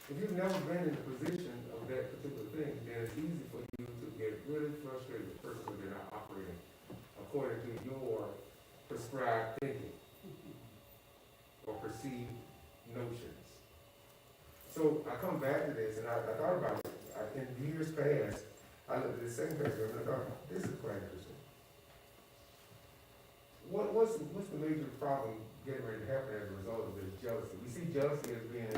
If you've never been in the position of that particular thing, then it's easy for you to get really frustrated with the person when they're not operating according to your prescribed thinking or perceived notions. So I come back to this, and I thought about it. In years past, I looked at the second paragraph and I thought, this is quite interesting. What's the major problem getting ready to happen as a result of this jealousy? We see jealousy as being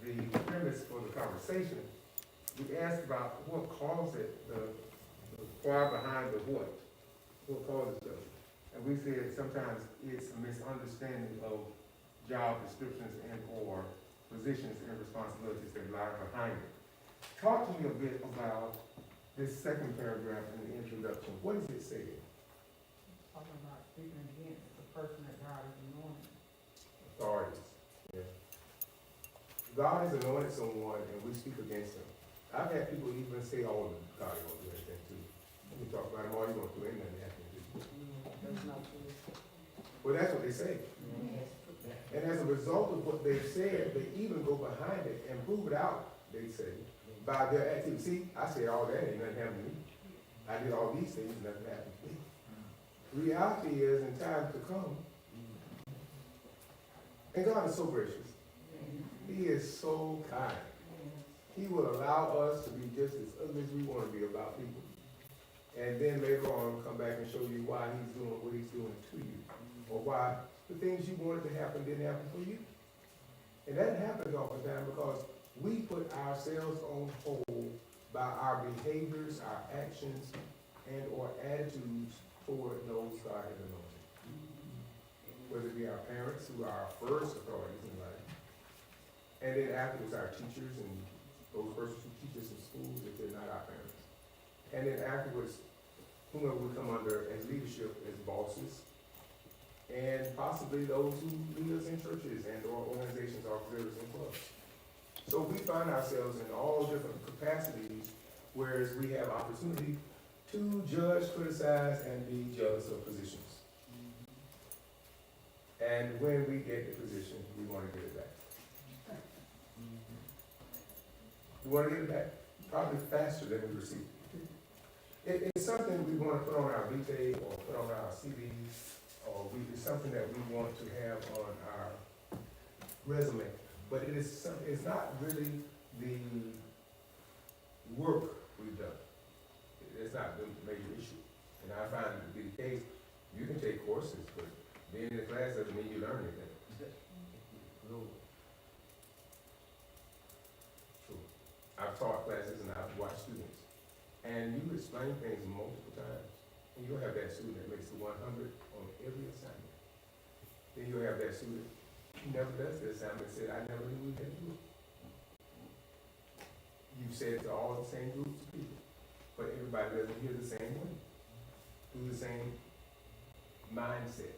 the premise for the conversation. We asked about what caused it, the why behind the what causes jealousy. And we said sometimes it's a misunderstanding of job descriptions and or positions and responsibilities that lie behind it. Talk to me a bit about this second paragraph in the introduction. What does it say? Talking about speaking against the person that God is anointing. Authorities. Yeah. God has anointed someone and we speak against him. I've had people even say, oh, God ain't gonna do anything too. You can talk about him all you want to, ain't nothing happening to you. That's not true. Well, that's what they say. And as a result of what they've said, they even go behind it and prove it out, they say, by their activity. See, I said all that, ain't nothing happened to me. I did all these things, nothing happened to me. Reality is, in times to come, and God is so gracious. He is so kind. He will allow us to be just as ugly as we want to be about people. And then later on, come back and show you why he's doing what he's doing to you. Or why the things you wanted to happen didn't happen for you. And that happens oftentimes because we put ourselves on hold by our behaviors, our actions, and or attitudes toward those God has anointed. Whether it be our parents, who are our first authorities in life, and then afterwards our teachers and those persons who teach us in schools if they're not our parents. And then afterwards, whomever we come under as leadership, as bosses, and possibly those who lead us in churches and or organizations, auxiliaries, and clubs. So we find ourselves in all different capacities, whereas we have opportunity to judge, criticize, and be jealous of positions. And when we get the position, we want to get it back. We want to get it back probably faster than we receive it. It's something we want to put on our vitae or put on our CV, or it's something that we want to have on our resume. But it's not really the work we've done. It's not the major issue. And I find it to be the case. You can take courses, but being in the class doesn't mean you learn anything. No. True. I've taught classes and I've watched students. And you explain things multiple times. And you'll have that student that makes the 100 on every assignment. Then you'll have that student who never does the assignment and said, I never knew we had to do it. You said it to all the same groups of people, but everybody doesn't hear the same way, do the same mindset.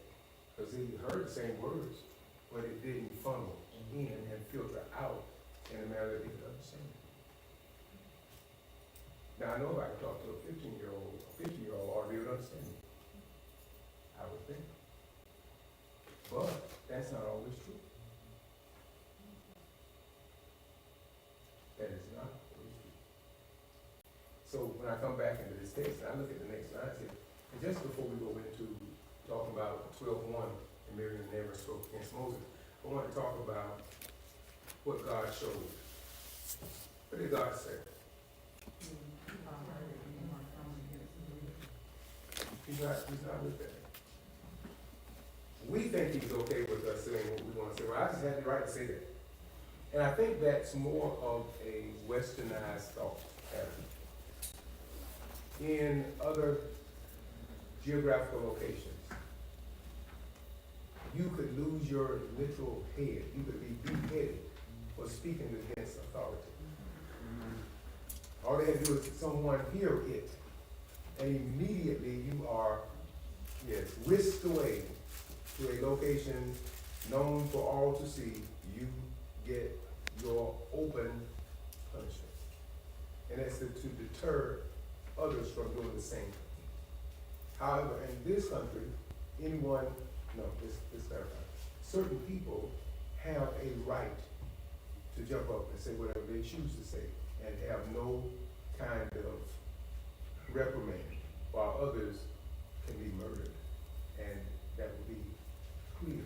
Because they heard the same words, but it didn't funnel in and filter out in a manner that they could understand. Now I know if I could talk to a 15-year-old, or they would understand me. I would think. But that's not always true. That is not always true. So when I come back into this text, I look at the next line, I say, and just before we go into talking about 12:1 and Miriam never spoke against Moses, I want to talk about what God showed. What did God say? He's not with that. We think he's okay with us saying what we want to say. Well, I just had the right to say that. And I think that's more of a westernized thought pattern. In other geographical locations, you could lose your literal head. You could be beheaded for speaking against authority. All they have to do is someone hear it, and immediately you are, whisked away to a location known for all to see. You get your open punishment. And that's to deter others from doing the same thing. However, in this country, certain people have a right to jump up and say whatever they choose to say and have no kind of reprimand, while others can be murdered, and that will be clear.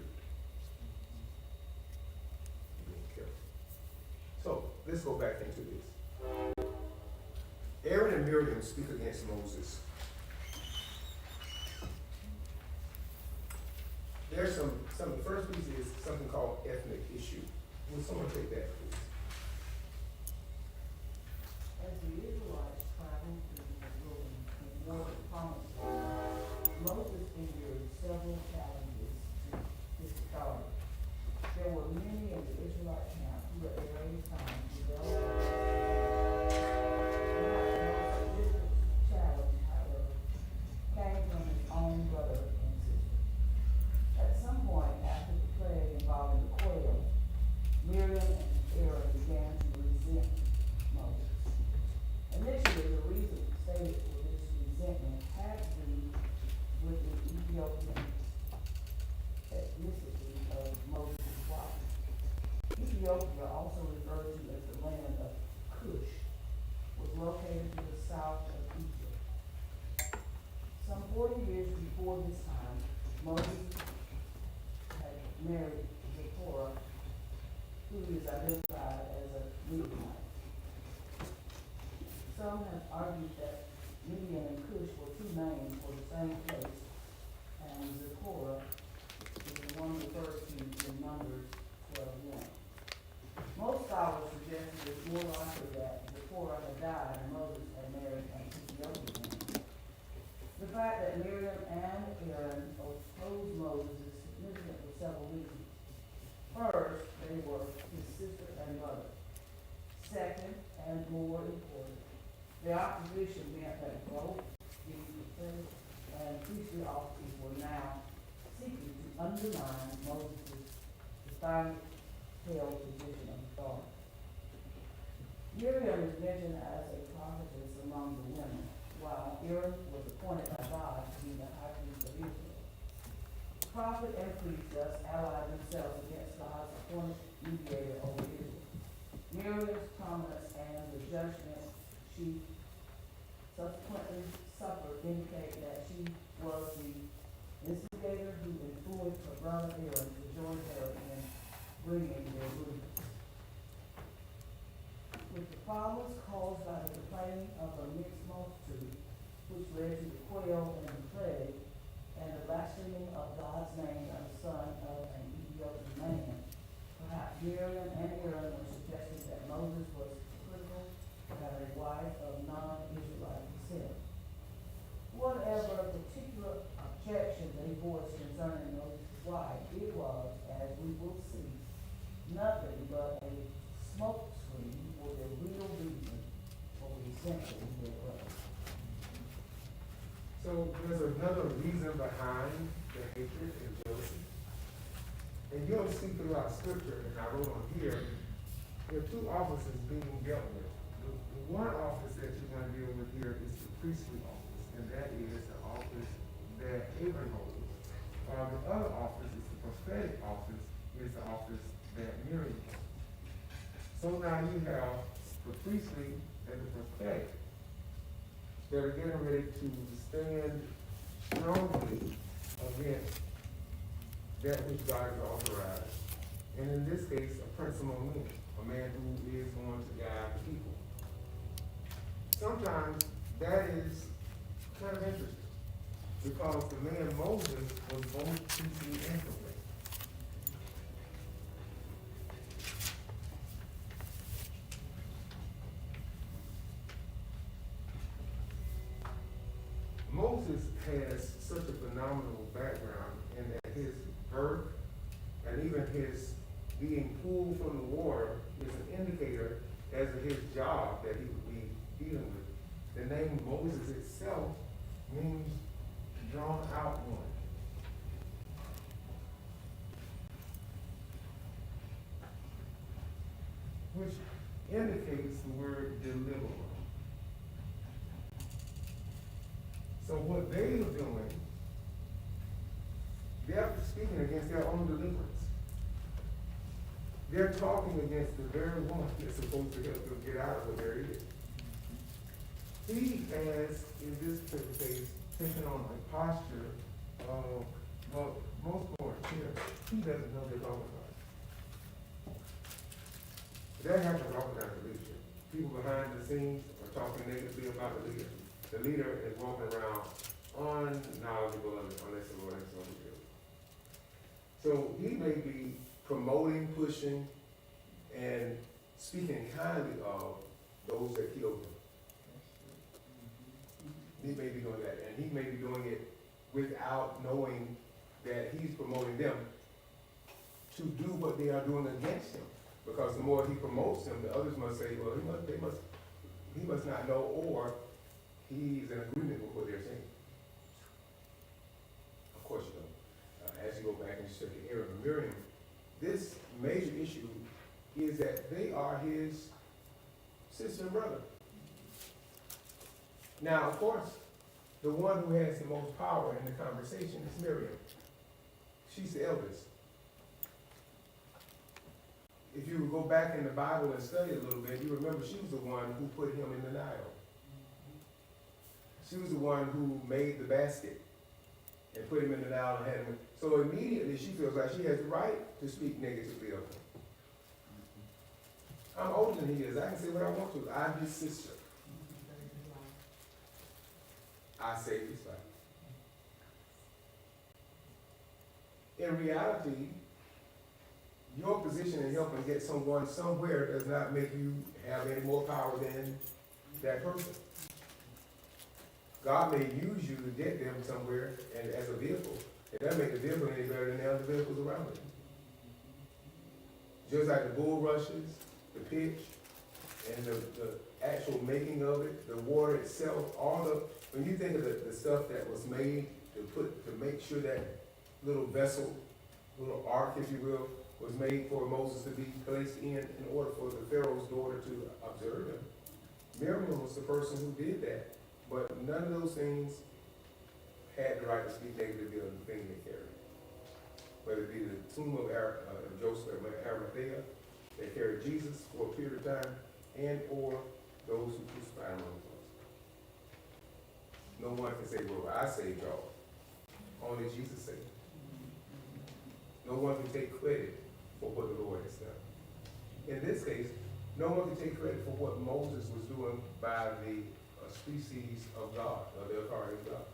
Being careful. So let's go back into this. Aaron and Miriam speak against Moses. There's some the first piece is something called ethnic issue. Will someone take that, please? As the Israelites traveled through the wilderness and toward the promised land, Moses endured several challenges to his authority. There were many in the Israelite camp who at various times rebelled against the most challenge, however, came from his own brother and sister. At some point after the plague involving the quail, Miriam and Aaron began to resent Moses. Initially, the reason stated for this resentment had to do with the Ethiopian ethnicity of Moses' wife. Ethiopia, also referred to as the land of Cush, was located to the south of Egypt. Some 40 years before this time, Moses had married Zipporah, who is identified as a Midianite. Some have argued that Midian and Cush were two names for the same place, and Zipporah is the one referred to in Numbers 12:1. Most scholars suggest it is more likely that Zipporah had died and Moses had married an Ethiopian. The fact that Miriam and Aaron opposed Moses is significant for several reasons. First, they were his sister and brother. Second, and more important, their opposition meant that both the prophetic and priestly offices were now seeking to undermine Moses' defiant held position of authority. Miriam is mentioned as a prophetess among the women, while Aaron was appointed by God to be the high priest of Israel. Prophet and priest thus allied themselves against God's appointed mediator over Israel. Miriam's prominence and the judgment she subsequently suffered indicate that she was the instigator who influenced her brother Aaron to join her in bringing their rulers. With the problems caused by the complaining of a mixed multitude, which led to the quail and the plague, and the blaspheming of God's name by the son of an Ethiopian man, perhaps Miriam and Aaron were suggesting that Moses was critical to have a wife of non-Israelite descent. Whatever particular objection they voiced concerning Moses' wife, it was, as we will see, nothing but a smokescreen for the real reason for resentment in their brother. So there's another reason behind the hatred and jealousy. And you'll see throughout scripture, and I wrote on here, there are two offices being dealt with. The one office that you're going to deal with here is the priestly office, and that is the office that Aaron holds. While the other office is the prophetic office, is the office that Miriam holds. So now you have the priestly and the prophetic that are getting ready to stand strongly against that which God has authorized. And in this case, a prince among men, a man who is going to guide the people. Sometimes that is kind of interesting, because the man Moses was both priestly and prophetic. Moses has such a phenomenal background in that his birth and even his being pulled from the water is an indicator as to his job that he would be dealing with. The name Moses itself means drawn out one. Which indicates the word deliverer. So what they are doing, they're speaking against their own deliverance. they're talking against the very one that's supposed to help them get out of what they're in. He has, in this case, taken on a posture of, well, most points here, he doesn't know they're talking about it. That happens all the time in leadership. People behind the scenes are talking negatively about the leader. The leader is walking around unknowledgeable unless the Lord has something to do. So he may be promoting, pushing, and speaking kindly of those that killed him. He may be doing that, and he may be doing it without knowing that he's promoting them to do what they are doing against him. Because the more he promotes them, the others must say, well, he must not know, or he's in agreement with what they're saying. Of course you don't. As you go back and check Aaron and Miriam, this major issue is that they are his sister and brother. Now, of course, the one who has the most power in the conversation is Miriam. She's the eldest. If you go back in the Bible and study a little bit, you remember she was the one who put him in the Nile. She was the one who made the basket and put him in the Nile and had him. So immediately she feels like she has the right to speak negatively of him. I'm older than he is. I can say what I want to. I'm his sister. I saved his life. In reality, your position in helping get someone somewhere does not make you have any more power than that person. God may use you to get them somewhere and as a vehicle. It doesn't make the vehicle any better than the other vehicles around it. Just like the bulrushes, the pitch, and the actual making of it, the water itself, when you think of the stuff that was made to make sure that little vessel, little ark, if you will, was made for Moses to be placed in order for the Pharaoh's daughter to observe him. Miriam was the person who did that, but none of those things had the right to speak negatively of the thing they carried. Whether it be the tomb of Joseph of Arimathea, they carried Jesus for a period of time, and or those who crucified him on the cross. No one can say, well, I saved y'all. Only Jesus saved. No one can take credit for what the Lord has done. In this case, no one can take credit for what Moses was doing by the species of God, or the authority of God.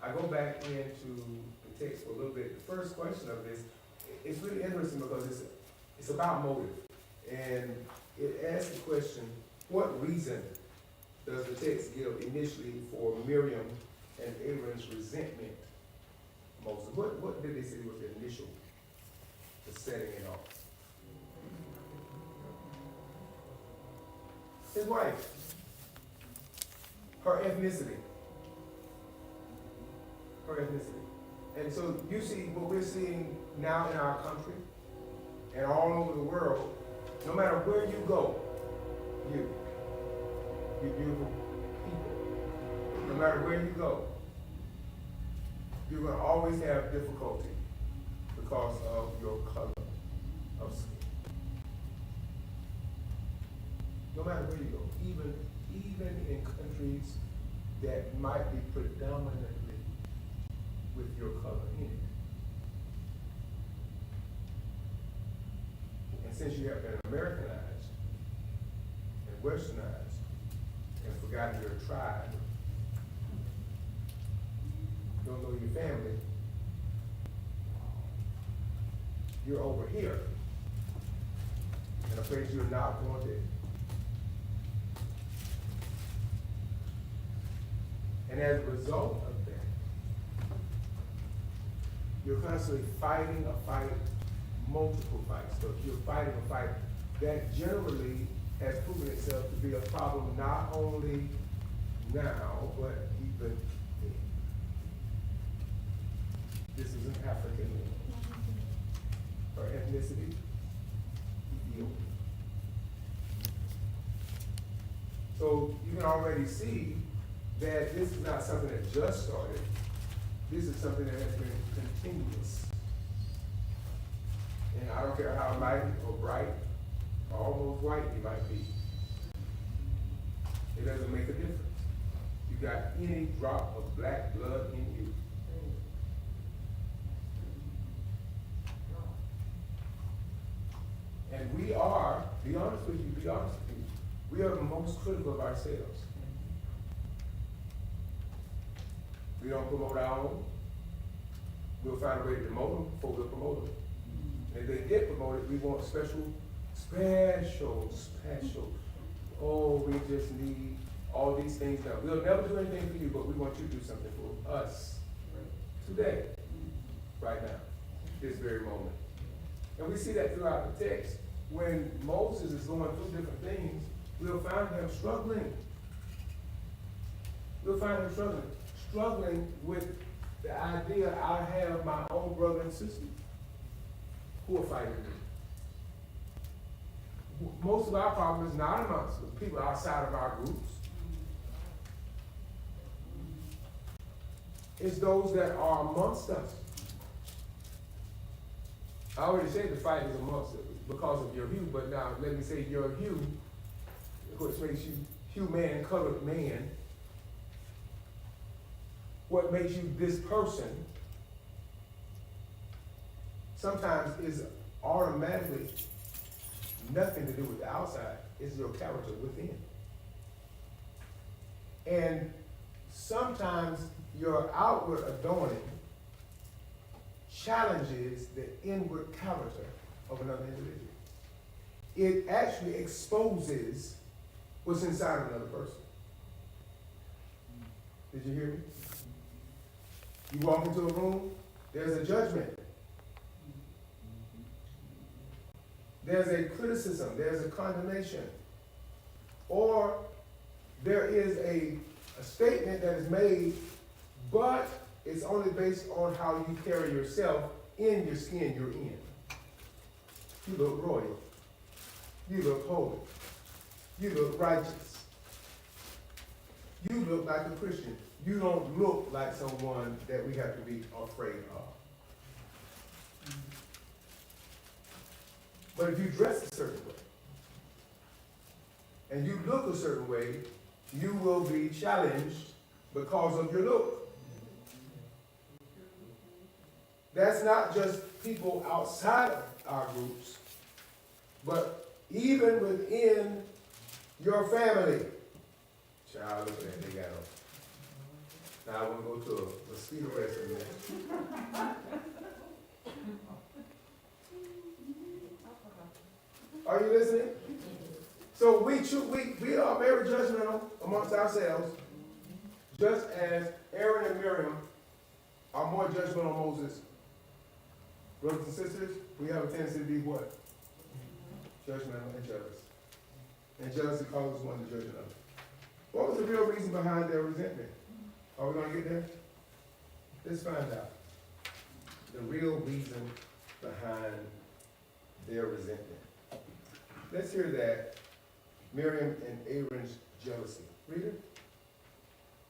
I go back into the text for a little bit. The first question of this, it's really interesting because it's about motive. And it asks the question, what reason does the text give initially for Miriam and Aaron's resentment of Moses? What did they say was the initial, the setting it off? His wife. Her ethnicity. Her ethnicity. And so you see what we're seeing now in our country and all over the world, no matter where you go, you beautiful people, no matter where you go, you're going to always have difficulty because of your color of skin. No matter where you go, even in countries that might be predominantly with your color in it. And since you have been Americanized and westernized and forgotten your tribe, don't know your family, you're over here in a place you're not wanted. And as a result of that, you're constantly fighting a fight, multiple fights. So you're fighting a fight that generally has proven itself to be a problem not only now, but even then. This is an African woman. Her ethnicity, Ethiopian. So you can already see that this is not something that just started. This is something that has been continuous And I don't care how light or bright or almost white you might be. It doesn't make a difference. You got any drop of black blood in you. And we are, be honest with you, we are the most critical of ourselves. We don't promote our own. We'll find a way to demote them before we'll promote them. And if they get promoted, we want special. Oh, we just need all these things done. We'll never do anything for you, but we want you to do something for us today, right now, this very moment. And we see that throughout the text. When Moses is going through different things, we'll find him struggling. We'll find him struggling with the idea I have my own brother and sister who are fighting me. Most of our problem is not amongst the people outside of our groups. It's those that are amongst us. I already said the fight is amongst us because of your hue, but now let me say your hue, which makes you human, colored man. What makes you this person sometimes is automatically nothing to do with the outside. It's your character within. And sometimes your outward adorning challenges the inward character of another individual. It actually exposes what's inside of another person. Did you hear me? You walk into a room, there's a judgment. There's a criticism, there's a condemnation. Or there is a statement that is made, but it's only based on how you carry yourself in your skin you're in. You look royal. You look holy. You look righteous. You look like a Christian. You don't look like someone that we have to be afraid of. But if you dress a certain way, and you look a certain way, you will be challenged because of your look. That's not just people outside of our groups, but even within your family. Child, look at that, they got on. Now I want to go to a mosquito rest in there. Are you listening? So we are very judgmental amongst ourselves, just as Aaron and Miriam are more judgmental on Moses. Brothers and sisters, we have a tendency to be what? Judgmental and jealous. And jealousy causes one to judge another. What was the real reason behind their resentment? Are we going to get there? Let's find out. The real reason behind their resentment. Let's hear that. Miriam and Aaron's jealousy. Read it.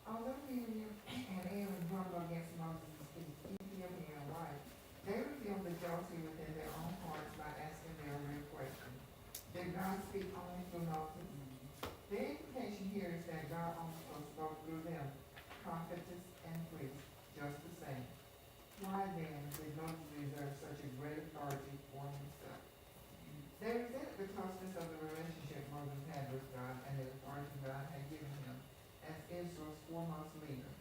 Although Miriam and Aaron grumbled against Moses' Ethiopian wife, they revealed the jealousy within their own hearts by asking their real question. Did God speak only through Moses? The implication here is that God also spoke through them, prophetess and priest, just the same. Why then did Moses reserve such a great authority for himself? They resented the closeness of the relationship Moses had with God and the authority God had given him as Israel's foremost leader.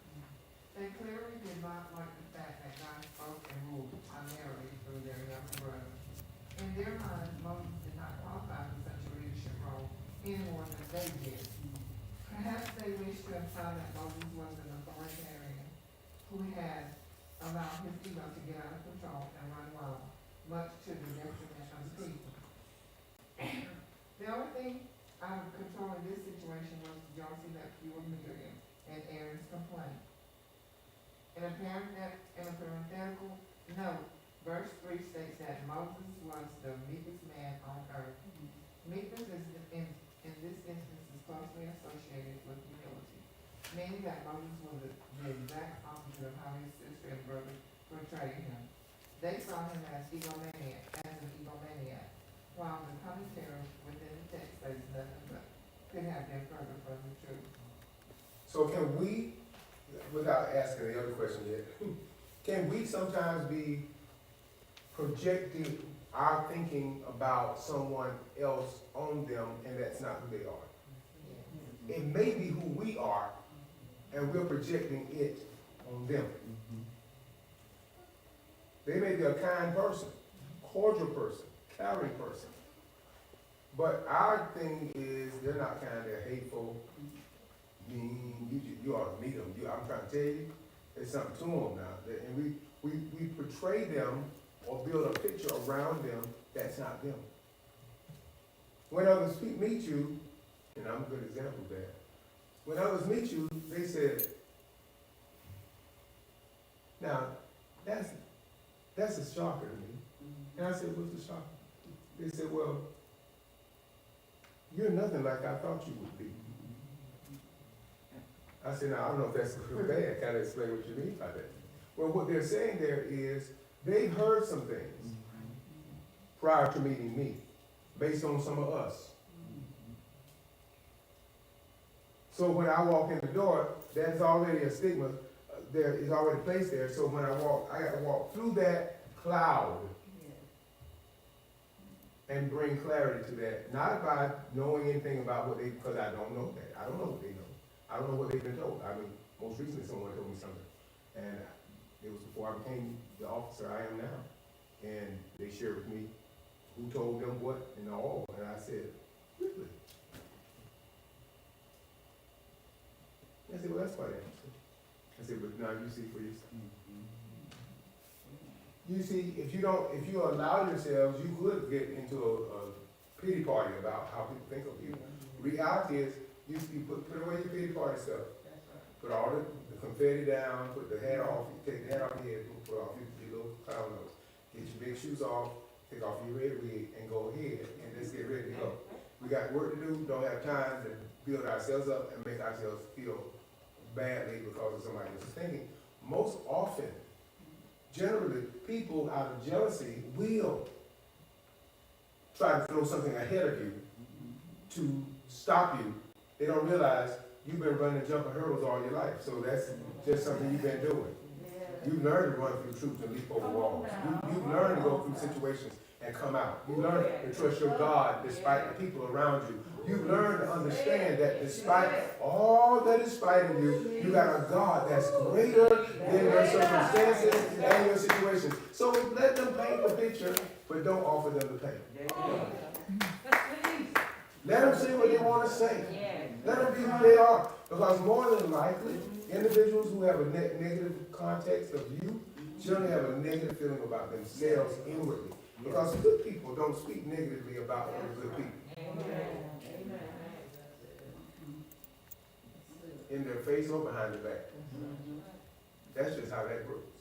They clearly did not like the fact that God spoke and ruled primarily through their younger brother. In their minds, Moses did not qualify for such a leadership role any more than they did. Perhaps they wished to imply that Moses was an authoritarian who had allowed his ego to get out of control and run wild, much to the detriment of the people. The only thing out of control in this situation was the jealousy that fueled Miriam and Aaron's complaint. In a parenthetical note, verse 3 states that Moses was the meekest man on earth. Meekness is in this instance is closely associated with humility, meaning that Moses was the exact opposite of how his sister and brother portrayed him. They saw him as egomaniac, as an while the commentary within the text says nothing but could have been further from the truth. So can we, without asking the other question yet, can we sometimes be projecting our thinking about someone else on them and that's not who they are? It may be who we are and we're projecting it on them. They may be a kind person, cordial person, caring person. But our thing is they're not kind, they're hateful, mean, you ought to meet them. I'm trying to tell you, there's something to them now. And we portray them or build a picture around them that's not them. When others meet you, and I'm a good example of that, when others meet you, they said, now, that's a shocker to me. And I said, what's the shocker? They said, well, you're nothing like I thought you would be. I said, now, I don't know if that's good or bad. Kind of explain what you mean by that. Well, what they're saying there is they've heard some things prior to meeting me, based on some of us. So when I walk in the door, there's already a stigma there is already placed there. So when I got to walk through that cloud and bring clarity to that. Not by knowing anything about what they, because I don't know that. I don't know what they know. I don't know what they've been told. I mean, most recently someone told me something. And it was before I became the officer I am now. And they shared with me who told them what and all. And I said, really? I said, well, that's quite interesting. I said, but now you see for yourself. You see, if you allow yourselves, you could get into a pity party about how people think of you. Reality is, you put away your pity party stuff. Put all the confetti down, put the hat off, take the hat off your head, put off your little clown nose. Get your big shoes off, take off your red wig, and go ahead, and let's get ready to go. We got work to do, don't have time to build ourselves up and make ourselves feel badly because of somebody else's thinking. Most often, generally, people out of jealousy will try to throw something ahead of you to stop you. They don't realize you've been running and jumping hurdles all your life, so that's just something you've been doing. You've learned to run through troops and leap over walls. You've learned to go through situations and come out. You learn to trust your God despite the people around you. You learn to understand that despite all that is fighting you, you got a God that's greater than your circumstances and your situations. So let them paint the picture, but don't offer them the paint. Let them say what they want to say. Let them be who they are. Because more than likely, individuals who have a negative context of you generally have a negative feeling about themselves inwardly. Because good people don't speak negatively about other good people. In their face or behind their back. That's just how that works.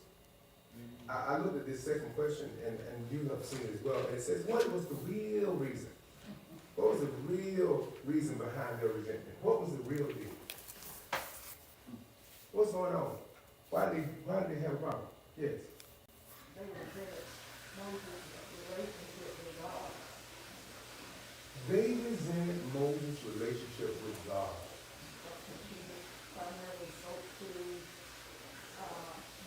I looked at this second question, and you have seen it as well. And it says, what was the real reason? What was the real reason behind their resentment? What was the real deal? What's going on? Why did they have a problem? Yes. They resent Moses' relationship with God. They resent Moses' relationship with God. He primarily spoke to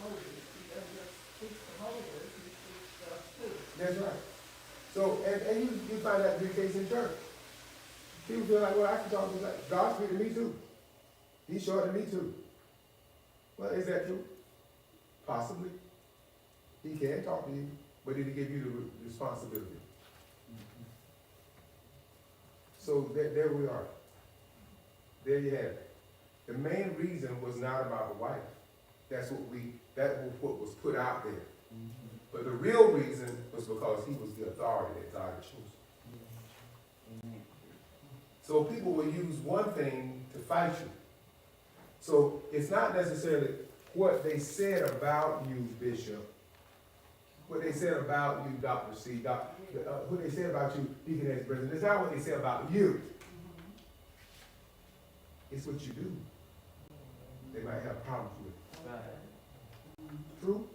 Moses. He doesn't just speak to Moses, he speaks to us too. That's right. So, and you find that to be the case in church. People feel like, well, I can talk to God. God speaks to me too. He's short to me too. Well, is that true? Possibly. He can talk to you, but did he give you the responsibility? So there we are. There you have it. The main reason was not about the wife. That was what was put out there. But the real reason was because he was the authority that God had chosen. So people will use one thing to fight you. So it's not necessarily what they said about you, Bishop, what they said about you, Dr. C, what they said about you, Deaconess President. It's not what they said about you. It's what you do. They might have problems with. True?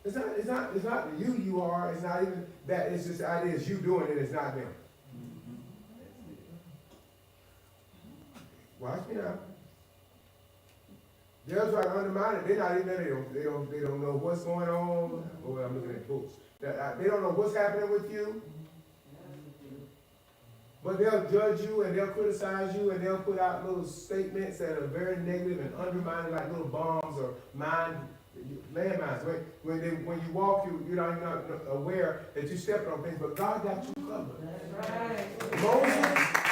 It's not you are, it's not even that, it's just the idea is you doing it, it's not them. Watch me now. They'll try to undermine it, they're not even there, they don't know what's going on. Boy, I'm looking at books. They don't know what's happening with you. But they'll judge you and they'll criticize you and they'll put out little statements that are very negative and undermining, like little bombs or landmines. When you walk, you're not even aware that you stepped on things, but God got you covered. That's right. Moses,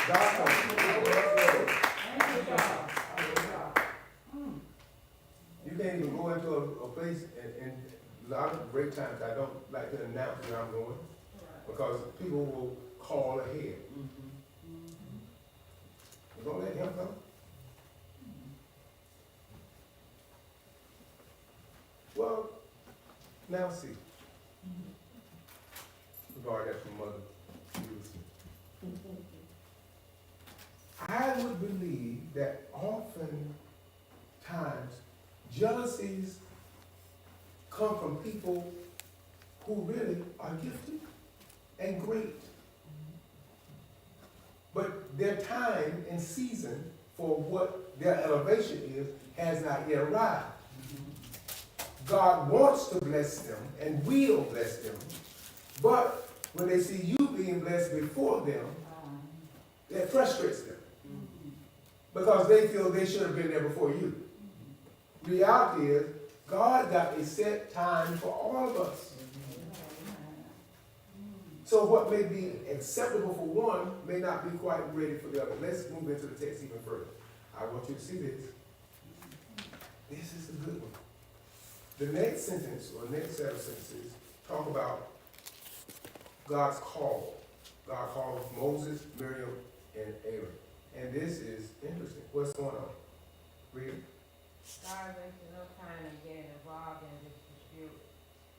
God covered you. Thank you, God. You can't even go into a place and a lot of great times. I don't like to announce where I'm going because people will call ahead. You gonna let him come? Well, now see. Regard that from Mother Houston. I would believe that oftentimes jealousies come from people who really are gifted and great. But their time and season for what their elevation is has not yet arrived. God wants to bless them and will bless them. But when they see you being blessed before them, that frustrates them. Because they feel they should have been there before you. Reality is, God got a set time for all of us. So what may be acceptable for one may not be quite ready for the other. Let's move into the text even further. I want you to see this. This is a good one. The next sentence, or next set of sentences, talk about God's call. God called Moses, Miriam, and Aaron. And this is interesting. What's going on? Read it. God wasted no time in getting involved in this dispute.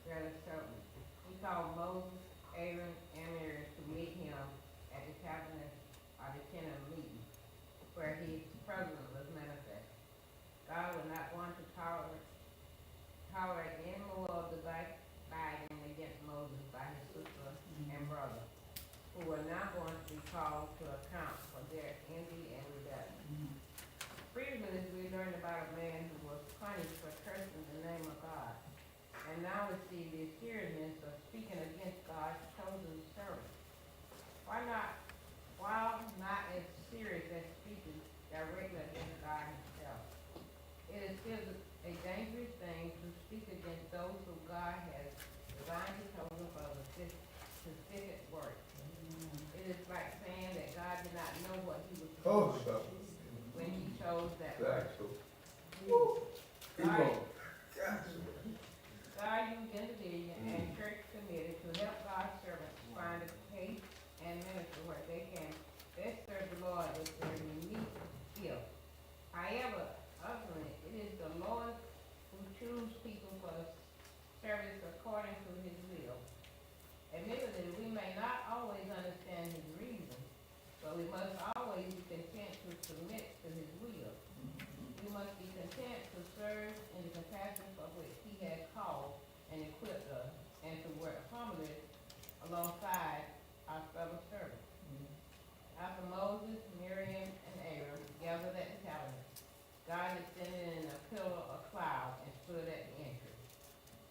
Rather certain. He called Moses, Aaron, and Miriam to meet him at the tabernacle or the tent of meeting, where his presence was manifest. God would not want to tolerate any more of the backbiting against Moses by his sister and brother, who were not going to be called to account for their envy and rebellion. Previously, we learned about a man who was punished for cursing the name of God, and now we see the seriousness of speaking against God's chosen servant. While not as serious as speaking directly against God himself, it is still a dangerous thing to speak against those who God has divinely chosen for the specific work. It is like saying that God did not know what he was doing when he chose that work. God used individuals and church committed to help God's servants find a place and minister where they can best serve the Lord with their unique gift. However, ultimately, it is the Lord who chooses people for service according to his will. Admittedly, we may not always understand his reasons, but we must always be content to submit to his will. We must be content to serve in the capacity for which he has called and equipped us, and to work humbly alongside our fellow servants. After Moses, Miriam, and Aaron gathered at the tabernacle, God descended in a pillar of cloud and stood at the entrance.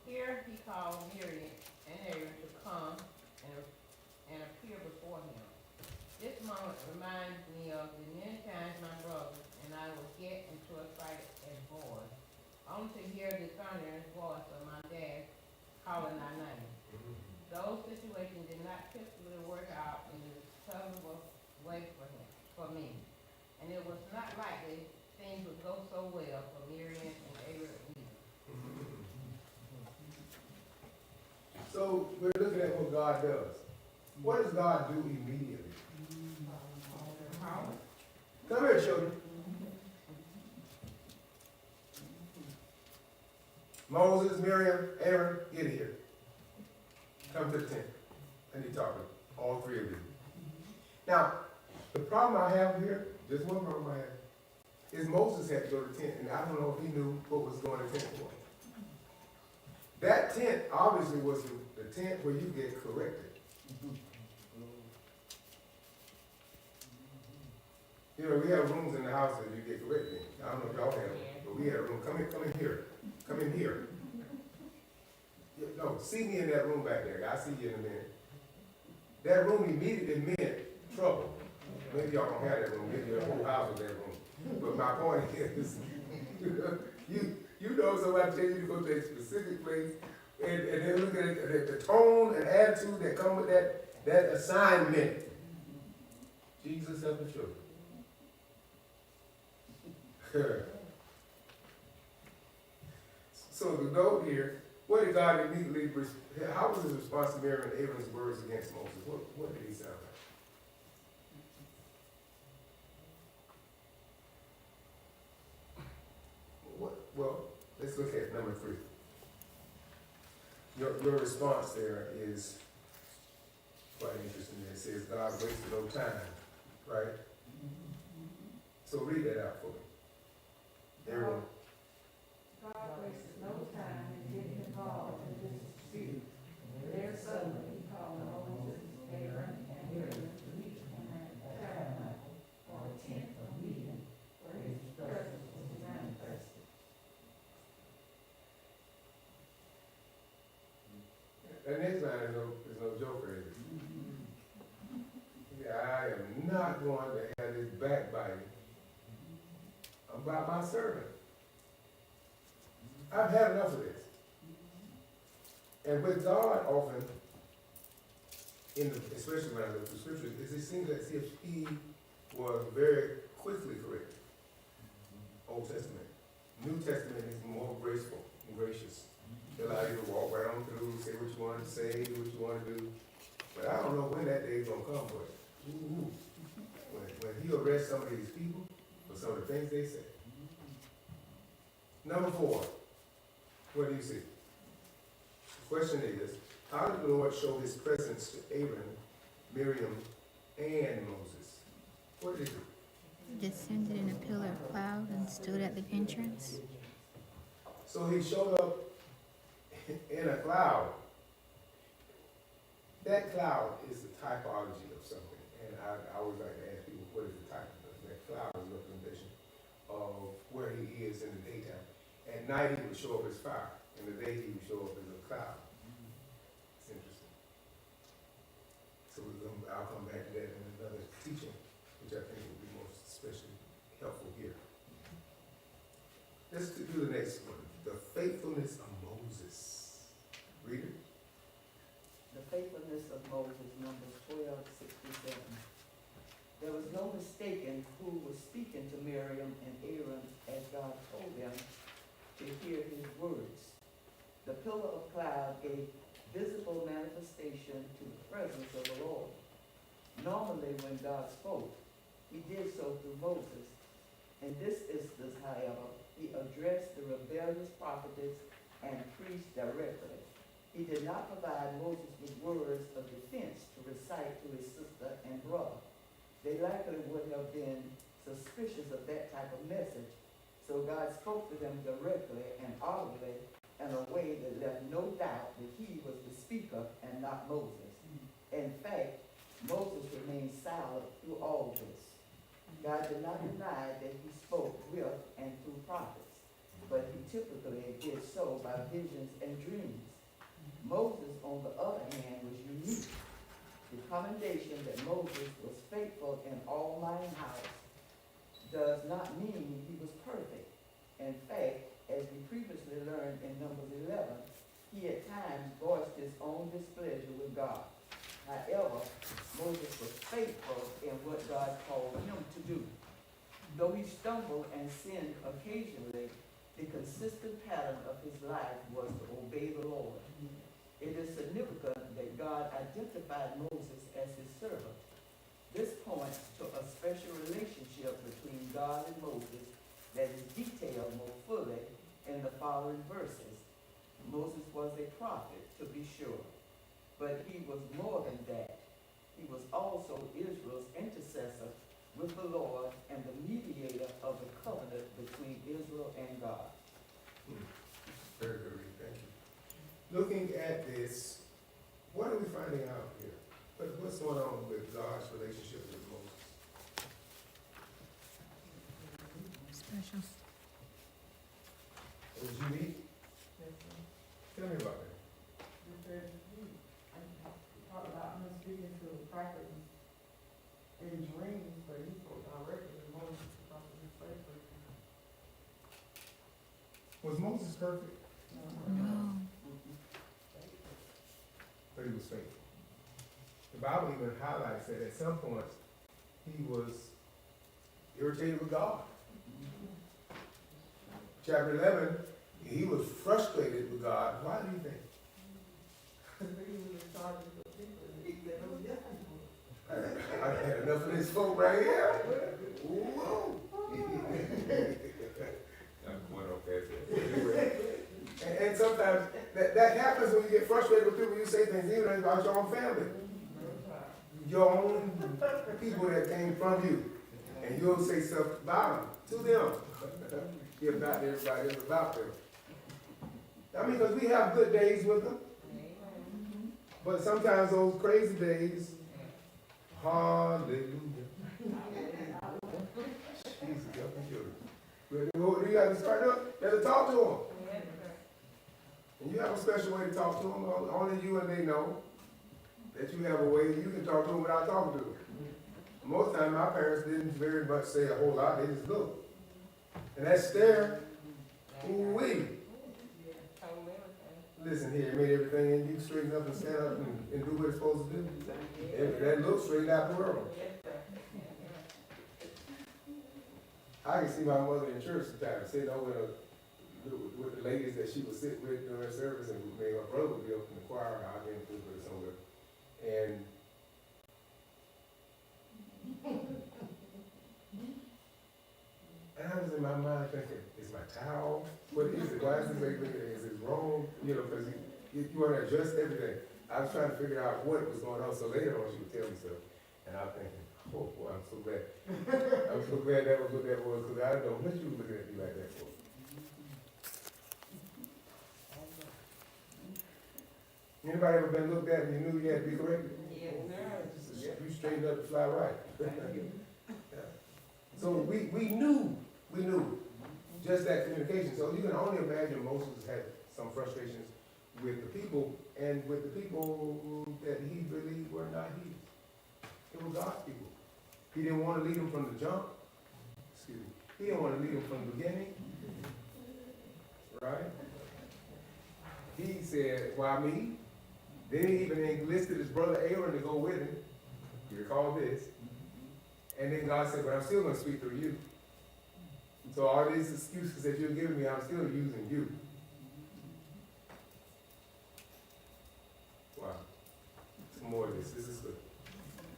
Here he called Miriam and Aaron to come and appear before him. This moment reminds me of the many times my brothers and I would get into a fight as boys, only to hear the thunderous voice of my dad calling our name. Those situations did not typically work out in the tolerable way for me. And it was not likely things would go so well for Miriam and Aaron either. So we're looking at what God does. What does God do immediately? Come here, children. Moses, Miriam, Aaron, get here. Come to the tent. I need to talk to all three of you. Now, the problem I have here, just one problem I have, is Moses had to go to the tent, and I don't know if he knew what was going to the tent for. That tent obviously was the tent where you get corrected. You know, we have rooms in the house that you get corrected in. I don't know if y'all have, but we had a room. Come in here. Come in here. Yeah, no, see me in that room back there. I'll see you in a minute. That room immediately meant trouble. Maybe y'all don't have that room. Maybe your whole house is that room. But my point is, you know somebody tell you to go to a specific place, and then look at the tone and attitude that come with that assignment. Jesus help the children. So the note here, what did God immediately, how was his response to Miriam and Aaron's words against Moses? What did he sound like? Well, let's look at number 3. Your response there is quite interesting. It says God wasted no time, right? So read that out for me. Aaron. God wasted no time in getting involved in this dispute. There suddenly he called Moses, Aaron, and Miriam to meet him at the tabernacle, or a tent of meeting, where his presence was manifested. That next line is no joker, is it? Yeah, I am not going to have this backbiting about my servant. I've had enough of this. And with God often, especially when I look through scriptures, it seems as if he was very quickly corrected. Old Testament. New Testament is more graceful and gracious. They allow you to walk right on through, say what you want to say, do what you want to do. But I don't know when that day is going to come for it. When he arrests some of these people for some of the things they say. Number 4, what do you see? The question is, how did the Lord show his presence to Aaron, Miriam, and Moses? What did he do? Descended in a pillar of cloud and stood at the entrance. So he showed up in a cloud. That cloud is the typology of something. And I always like to ask people, what is the type of that cloud is a representation of where he is in the daytime. At night he would show up as fire. In the day he would show up as a cloud. It's interesting. So I'll come back to that in another teaching, which I think will be most especially helpful here. Let's do the next one. The faithfulness of Moses. Read it. The faithfulness of Moses, Numbers 12:67. There was no mistaking who was speaking to Miriam and Aaron as God told them to hear his words. The pillar of cloud gave visible manifestation to the presence of the Lord. Normally when God spoke, he did so through Moses. In this instance, however, he addressed the rebellious prophetess and priest directly. He did not provide Moses with words of defense to recite to his sister and brother. They likely would have been suspicious of that type of message, so God spoke to them directly and audibly in a way that left no doubt that he was the speaker and not Moses. In fact, Moses remained silent through all this. God did not deny that he spoke with and through prophets, but he typically did so by visions and dreams. Moses, on the other hand, was unique. The commendation that Moses was faithful in Almighty house does not mean he was perfect. In fact, as we previously learned in Numbers 11, he at times voiced his own displeasure with God. However, Moses was faithful in what God called him to do. Though he stumbled and sinned occasionally, the consistent pattern of his life was to obey the Lord. It is significant that God identified Moses as his servant. This points to a special relationship between God and Moses that is detailed more fully in the following verses. Moses was a prophet, to be sure, but he was more than that. He was also Israel's intercessor with the Lord and the mediator of the covenant between Israel and God. Very good read, thank you. looking at this, what are we finding out here? What's going on with God's relationship with Moses? Special. It was unique? Tell me about that. Talk about him speaking to the prophet in dreams, but he spoke directly to Moses about his faith. Was Moses perfect? No. But he was faithful. The Bible even highlights that at some point he was irritated with God. Chapter 11, he was frustrated with God. Why do you think? I had enough of this folk right here. Whoa. I'm going off that. Anyway. And sometimes that happens when you get frustrated with people. You say things even about your own family, your own people that came from you, and you'll say stuff about them to them, if not to everybody else about them. I mean, because we have good days with them, but sometimes those crazy days, hallelujah. Jesus, help me, children. You got to start up. You have to talk to them. And you have a special way to talk to them. Only you and they know that you have a way you can talk to them without talking to them. Most times my parents didn't very much say a whole lot. They just looked. And that stare, ooh-wee. Listen here, it made everything in you straighten up and stand up and do what it's supposed to do. That looks straight out the world. I can see my mother in church sometimes sitting over with the ladies that she would sit with during service, and maybe my brother would be up in the choir, or I'd be in the with her somewhere. And I was in my mind thinking, is my towel? What is it? Why is this lady looking at it? Is it wrong? You know, because you want to adjust everything. I was trying to figure out what was going on, so later on she would tell me stuff. And I was thinking, oh boy, I'm so glad. I'm so glad that was what that was, because I don't know what you were looking at me like that for. Anybody ever been looked at and you knew you had to be corrected? Yes, You straightened up and fly right. So we knew just that communication. So you can only imagine Moses had some frustrations with the people, and with the people that he believed were not his. It was God's people. He didn't want to lead them from the jump. Excuse me. He didn't want to lead them from the beginning. Right? He said, why me? Then he even enlisted his brother Aaron to go with him. You recall this? And then God said, but I'm still going to speak through you. So all these excuses that you're giving me, I'm still using you. Wow. Some more of this. This is good.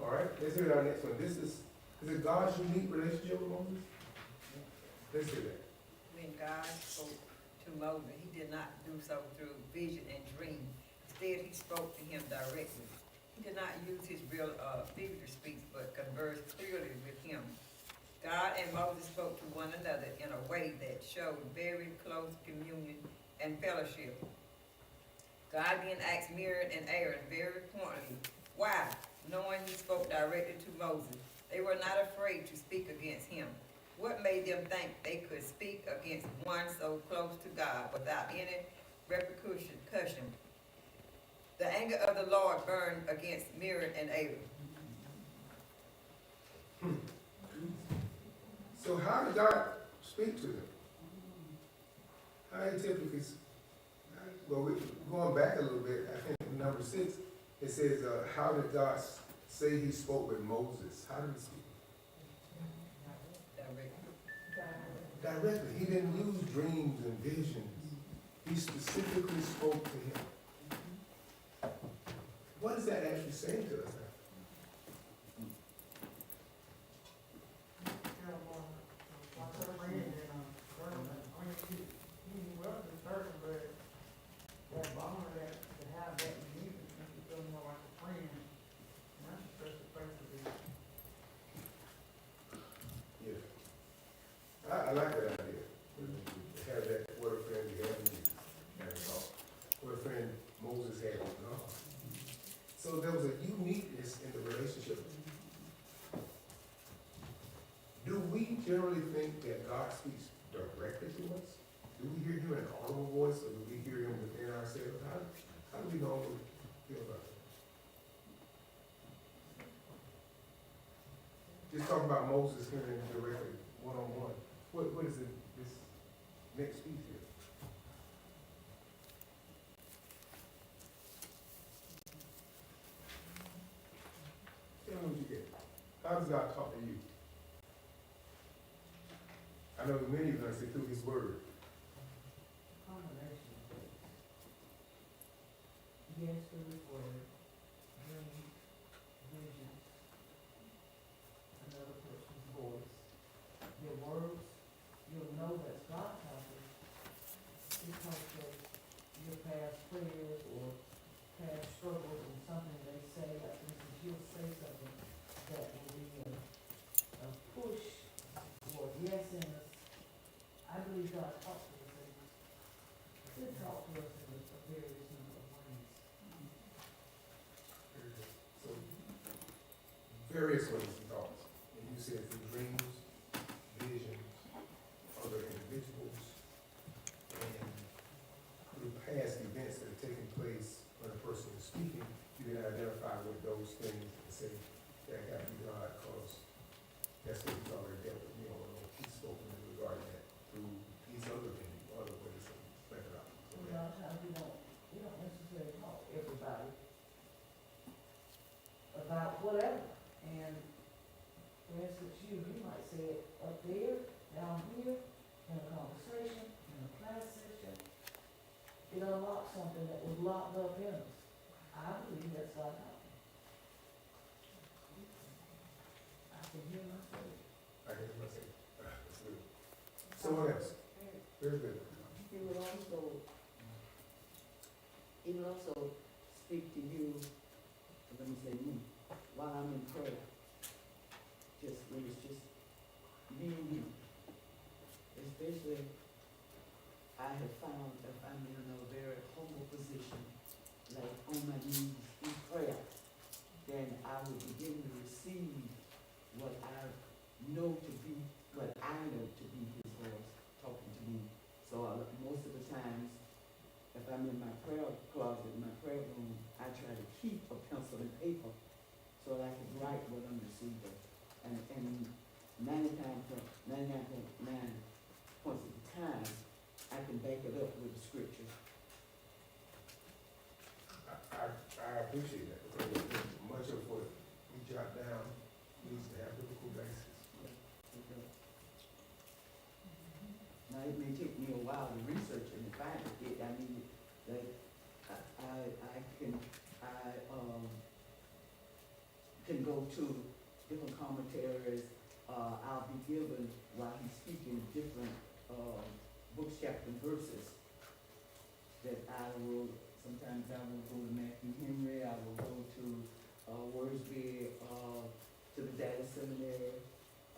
All right, let's hear our next one. Is it God's unique relationship with Moses? Let's hear that. When God spoke to Moses, he did not do so through vision and dream. Instead, he spoke to him directly. He did not use his real figurative speech, but conversed clearly with him. God and Moses spoke to one another in a way that showed very close communion and fellowship. God then asked Miriam and Aaron very pointedly, why, knowing he spoke directly to Moses, they were not afraid to speak against him. What made them think they could speak against one so close to God without any repercussion? The anger of the Lord burned against Miriam and Aaron. So how did God speak to them? How he typically, well, going back a little bit, I think in number 6, it says, how did God say he spoke with Moses? How did he speak? Directly. He didn't use dreams and visions. He specifically spoke to him. What is that actually saying to us now? I like that idea. To have that, what a friend you have in you. What a friend generally think that God speaks directly to us? Do we hear him in an audible voice, or do we hear him within ourselves? How do we normally feel about it? Just talking about Moses hearing him directly, one-on-one. What is it, this next piece here? Tell me what you get. How does God talk to you? I know many of us say through his word. Combination of things. Yes, through his word, dreams, visions, another person's voice. Your words, you'll know that's God talking because of your past prayers or past struggles and something they say, like for instance, you'll say something that will be a push or yes in us. I believe God talks to us and He talks to us in a various number of ways. So, various ways he talks. And you said through dreams, visions, other individuals, and through past events that have taken place when a person is speaking, you can identify with those things and say, that got to be God, because that's what he's already dealt with me on. He's spoken in regard to that through these other things, other ways of methodology. A lot of times we don't necessarily talk to everybody about whatever. And for instance, you might say it up there, down here, in a conversation, in a class session. It unlocks something that was locked up in us. I believe that's God talking. I can hear myself. I can say, that's good. So what else? Very good. He will also speak to you, let me say me, while I'm in prayer. Just when it's just me and you. Especially, I have found if I'm in a very humble position, like on my knees in prayer, then I will begin to receive what I know to be his voice talking to me. So most of the times, if I'm in my prayer closet, in my prayer room, I try to keep a pencil and paper so that I can write what I'm receiving. And 99.9 points of the time, I can back it up with the scripture. I appreciate that, because much of what we jot down needs to have biblical basis. Now, it may take me a while to research and find it. I mean, that I can go to different commentaries. I'll be given while he's speaking different books, chapter, and verses that I will. Sometimes I will go to Matthew Henry. I will go to Worsby, to the Dallas Seminary,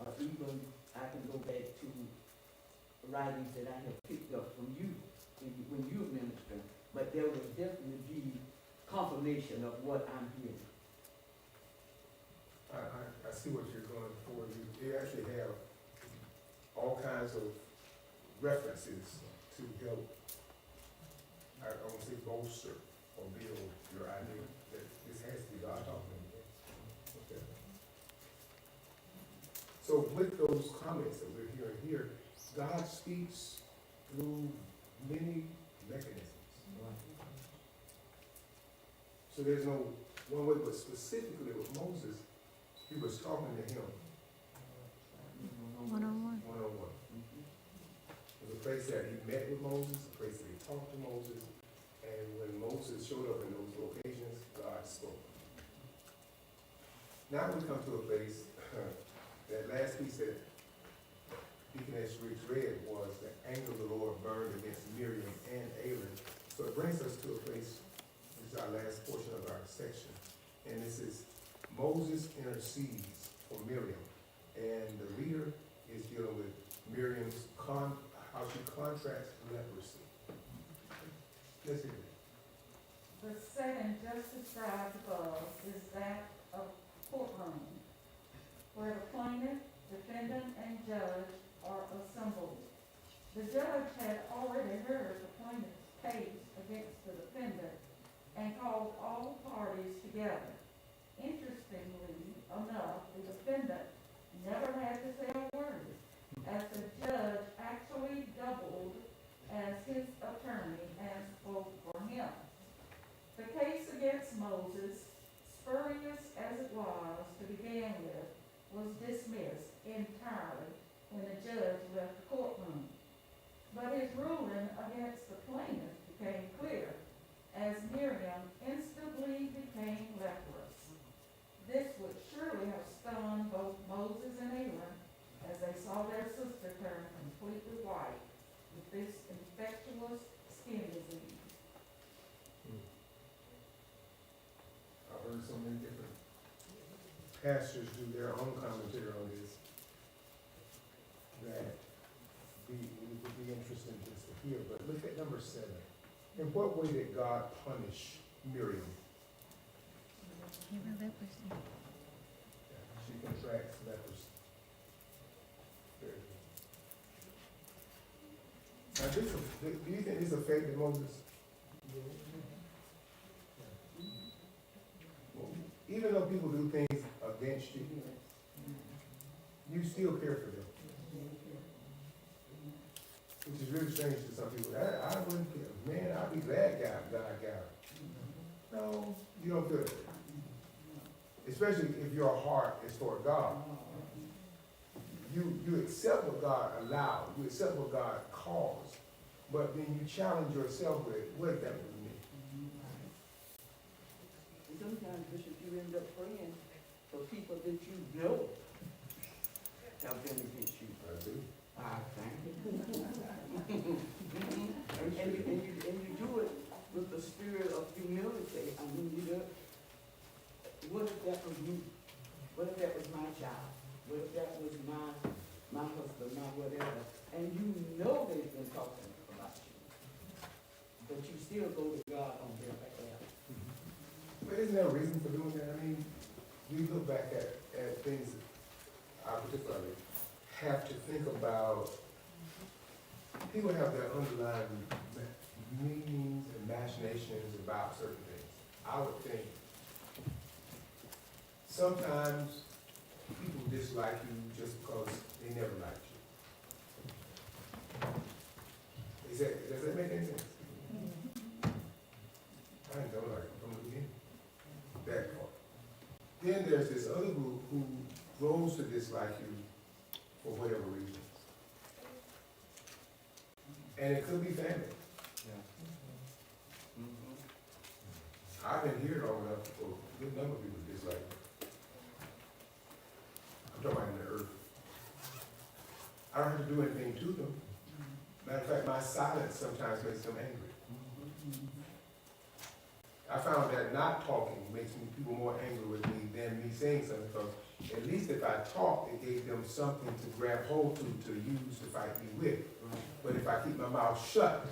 or even I can go back to writings that I have picked up from you when you were ministering. But there will definitely be confirmation of what I'm hearing. I see what you're going for. You actually have all kinds of references to help, I won't say bolster or build your idea that this has to be God talking. Okay. So with those comments that we're hearing here, God speaks through many mechanisms. So there's no one way, but specifically with Moses, he was talking to him One-on-one. one-on-one. It was a place that he met with Moses, a place that he talked to Moses, and when Moses showed up in those locations, God spoke. Now we come to a place, that last piece that Deaconess Rich read was the anger of the Lord burned against Miriam and Aaron. So it brings us to a place, this is our last portion of our section, and this is Moses intercedes for Miriam, and the reader is dealing with Miriam's how she contracts leprosy. Let's hear it. The setting just described above is that of courtroom, where the plaintiff defendant and judge are assembled. The judge had already heard the plaintiff's case against the defendant and called all parties together. Interestingly enough, the defendant never had to say a word, as the judge actually doubled as his attorney and spoke for him. The case against Moses, spurious as it was to begin with, was dismissed entirely when the judge left the courtroom. But his ruling against the plaintiff became clear, as Miriam instantly became leprous. This would surely have stunned both Moses and Aaron as they saw their sister turn completely white with this infectious skin disease. I've heard so many different pastors do their own commentary on this, that it would be interesting just to hear. But look at number 7. In what way did God punish Miriam? Give her leprosy. She contracts leprosy. Very good. Now, do you think this affected Moses? Even though people do things against you, you still care for them. Which is really strange to some people. I wouldn't care. Man, I'd be glad God got her. No, you don't feel it. Especially if your heart is toward God. You accept what God allowed. You accept what God caused. But then you challenge yourself with, what does that mean? Sometimes, Bishop, you end up praying for people that you know have been against you. I do. I thank you. and you do it with the spirit of humility. I mean, you know, what if that was me? What if that was my child? What if that was my husband, my whatever? And you know they've been talking about you. But you still go to God on their behalf. But isn't there a reason for doing that? I mean, you look back at things that I particularly have to think about. People have their underlying meanings and imaginations about certain things. I would think sometimes people dislike you just because they never liked you. Does that make any sense? I didn't know like from the beginning. That part. Then there's this other group who grows to dislike you for whatever reason. And it could be family. I've been here long enough for a good number of people to dislike me. I'm talking about in the earth. I don't have to do anything to them. Matter of fact, my silence sometimes makes them angry. I found that not talking makes people more angry with me than me saying something, because at least if I talk, it gave them something to grab hold to use to fight me with. But if I keep my mouth shut,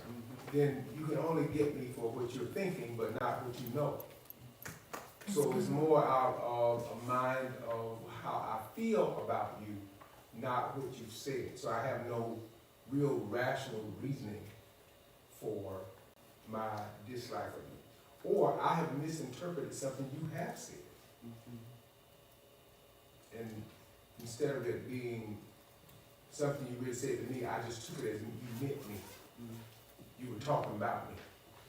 then you can only get me for what you're thinking, but not what you know. So it's more out of a mind of how I feel about you, not what you've said. So I have no real rational reasoning for my dislike of you. Or I have misinterpreted something you have said. And instead of it being something you really said to me, I just took it as you meant me. You were talking about me.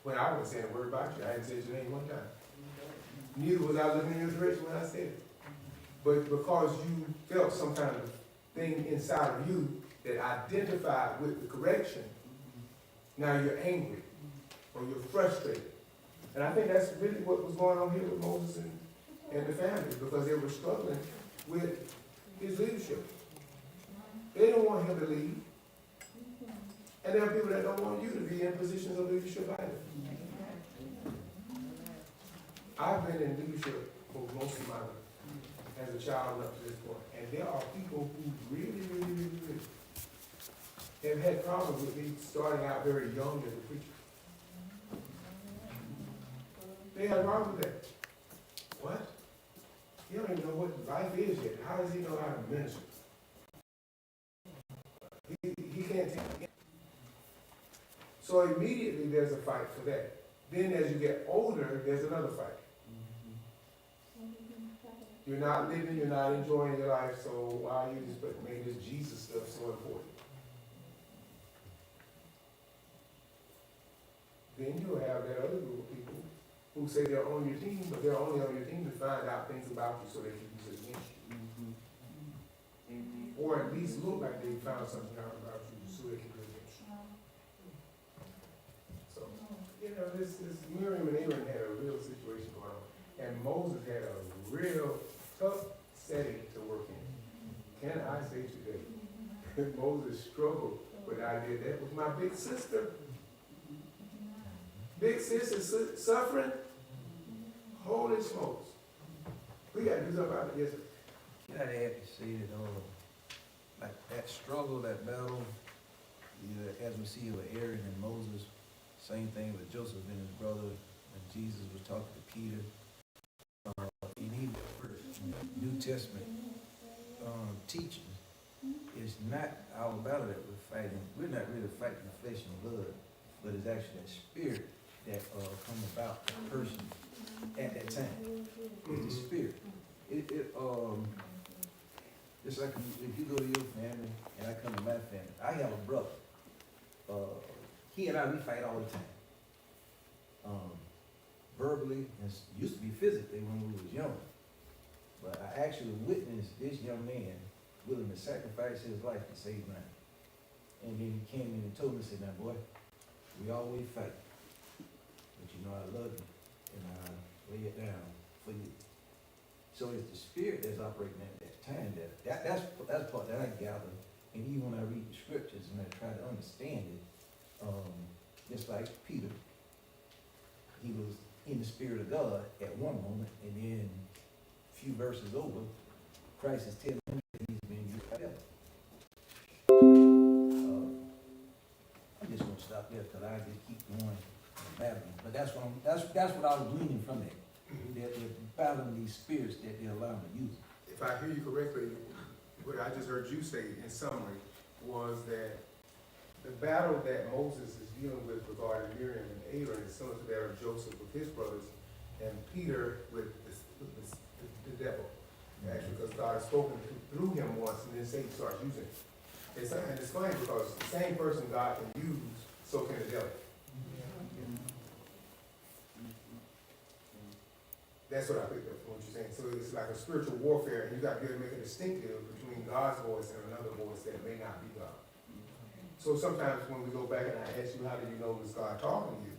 When I wasn't saying a word about you, I hadn't said your name one time. Neither was I looking in your direction when I said it. But because you felt some kind of thing inside of you that identified with the correction, now you're angry or you're frustrated. And I think that's really what was going on here with Moses and the family, because they were struggling with his leadership. They don't want him to lead. And there are people that don't want you to be in positions of leadership either. I've been in leadership for most of my life as a child up to this point. And there are people who really have had problems with me starting out very young as a preacher. They had a problem with that. What? He don't even know what life is yet. How does he know how to minister? So immediately there's a fight for that. Then as you get older, there's another fight. You're not living, you're not enjoying your life, so why you just made this Jesus stuff so important? Then you'll have that other group of people who say they're on your team, but they're only on your team to find out things about you so they can use it against you. Or at least look like they found something out about you so they can do it against you. So, you know, this Miriam and Aaron had a real situation going on. And Moses had a real tough setting to work in. Can I say today, Moses struggled with the idea that was my big sister. Big sis is suffering. Holy smokes. We got to do something about it. Yes, sir. Yeah, they had to see that, like that struggle, that battle, as we see with Aaron and Moses, same thing with Joseph and his brother, when Jesus was talking to Peter. You need New Testament teaching. It's not our battle that we're fighting. We're not really fighting the flesh and blood, but it's actually that spirit that come about the person at that time. It's the spirit. It's like if you go to your family and I come to my family. I have a brother. He and I, we fight all the time. Verbally, and used to be physically when we was young. But I actually witnessed this young man willing to sacrifice his life to save mine. And then he came in and told me, said, now boy, we always fight. But you know I love you and I lay it down for you. So it's the spirit that's operating at that time. That's part that I gather. And even when I read the scriptures and I try to understand it, just like Peter, he was in the spirit of God at one moment, and then a few verses over, Christ is telling him that he's been used by devil. I'm just gonna stop there because I just keep going and battling. But that's what I was gleaning from that. They're battling these spirits that they're allowing to use. If I hear you correctly, what I just heard you say in summary was that the battle that Moses is dealing with regarding Miriam and Aaron is similar to that of Joseph with his brothers and Peter with the devil. Actually, because God has spoken through him once and then Satan starts using it. And it's funny because the same person God can use, so can the devil. That's what I picked up from what you're saying. So it's like a spiritual warfare, and you got to be able to make a distinctive between God's voice and another voice that may not be God. So sometimes when we go back and I ask you, how do you know it's God talking to you?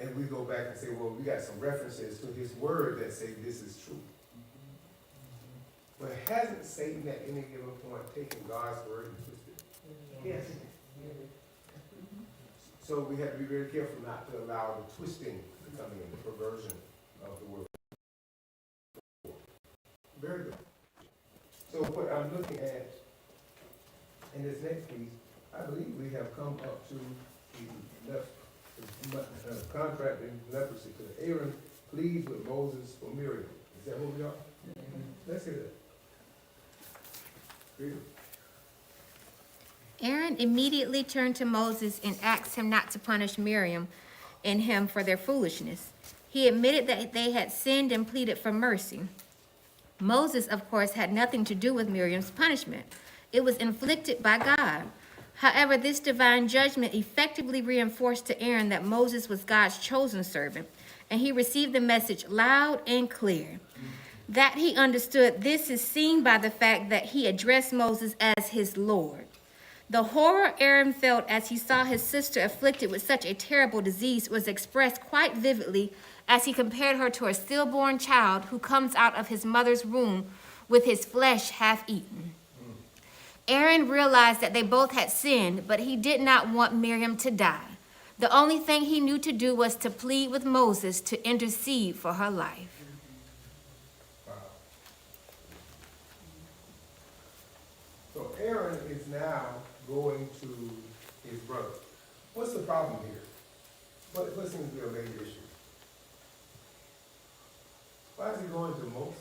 And we go back and say, well, we got some references to his word that say this is true. But hasn't Satan at any given point taken God's word and twisted it? Yes. So we have to be very careful not to allow the twisting to come in, the perversion of the word. Very good. So what I'm looking at in this next piece, I believe we have come up to the contracting leprosy. Because Aaron pleads with Moses for Miriam. Is that what we are? Let's hear that. Read it. Aaron immediately turned to Moses and asked him not to punish Miriam and him for their foolishness. He admitted that they had sinned and pleaded for mercy. Moses, of course, had nothing to do with Miriam's punishment. It was inflicted by God. However, this divine judgment effectively reinforced to Aaron that Moses was God's chosen servant, and he received the message loud and clear. That he understood this is seen by the fact that he addressed Moses as his Lord. The horror Aaron felt as he saw his sister afflicted with such a terrible disease was expressed quite vividly as he compared her to a stillborn child who comes out of his mother's womb with his flesh half eaten. Aaron realized that they both had sinned, but he did not want Miriam to die. The only thing he knew to do was to plead with Moses to intercede for her life. Wow. So Aaron is now going to his brother. What's the problem here? What seems to be a major issue? Why is he going to Moses?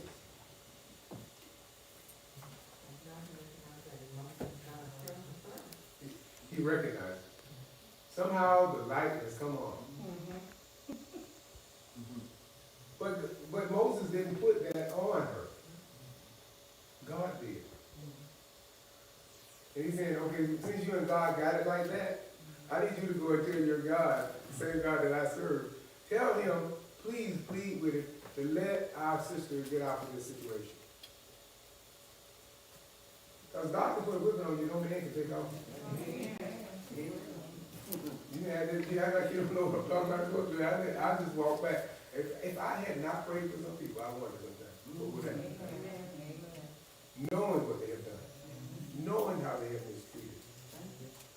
He recognized it. Somehow the light has come on. But Moses didn't put that on her. God did. And he's saying, okay, since you and God got it like that, I need you to go and tell your God, the same God that I serve, tell him, please plead with him to let our sister get out of this situation. Because God can put a whipping on you, no man can take off. You had this, you act like you don't know what I'm talking about. I just walk back. If I had not prayed for some people, I wonder sometimes, what would happen? Knowing what they have done, knowing how they have mistreated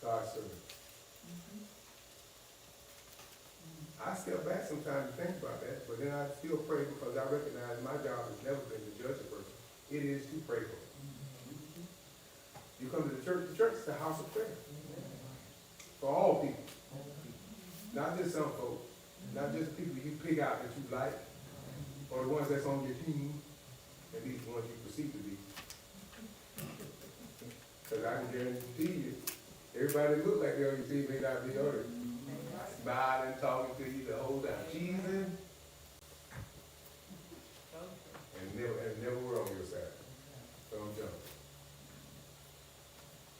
God's servant. I step back sometimes and think about that, but then I still pray because I recognize my job has never been to judge a person. It is to pray for them. You come to the church is the house of prayer. For all people. Not just some folks. Not just people you pick out that you like, or the ones that's on your team, at least the ones you perceive to be. Because I can guarantee you, everybody that look like they're on your team may not be on it. Smiling, talking to you the whole time, cheesing, and never were on your side. So I'm jumping.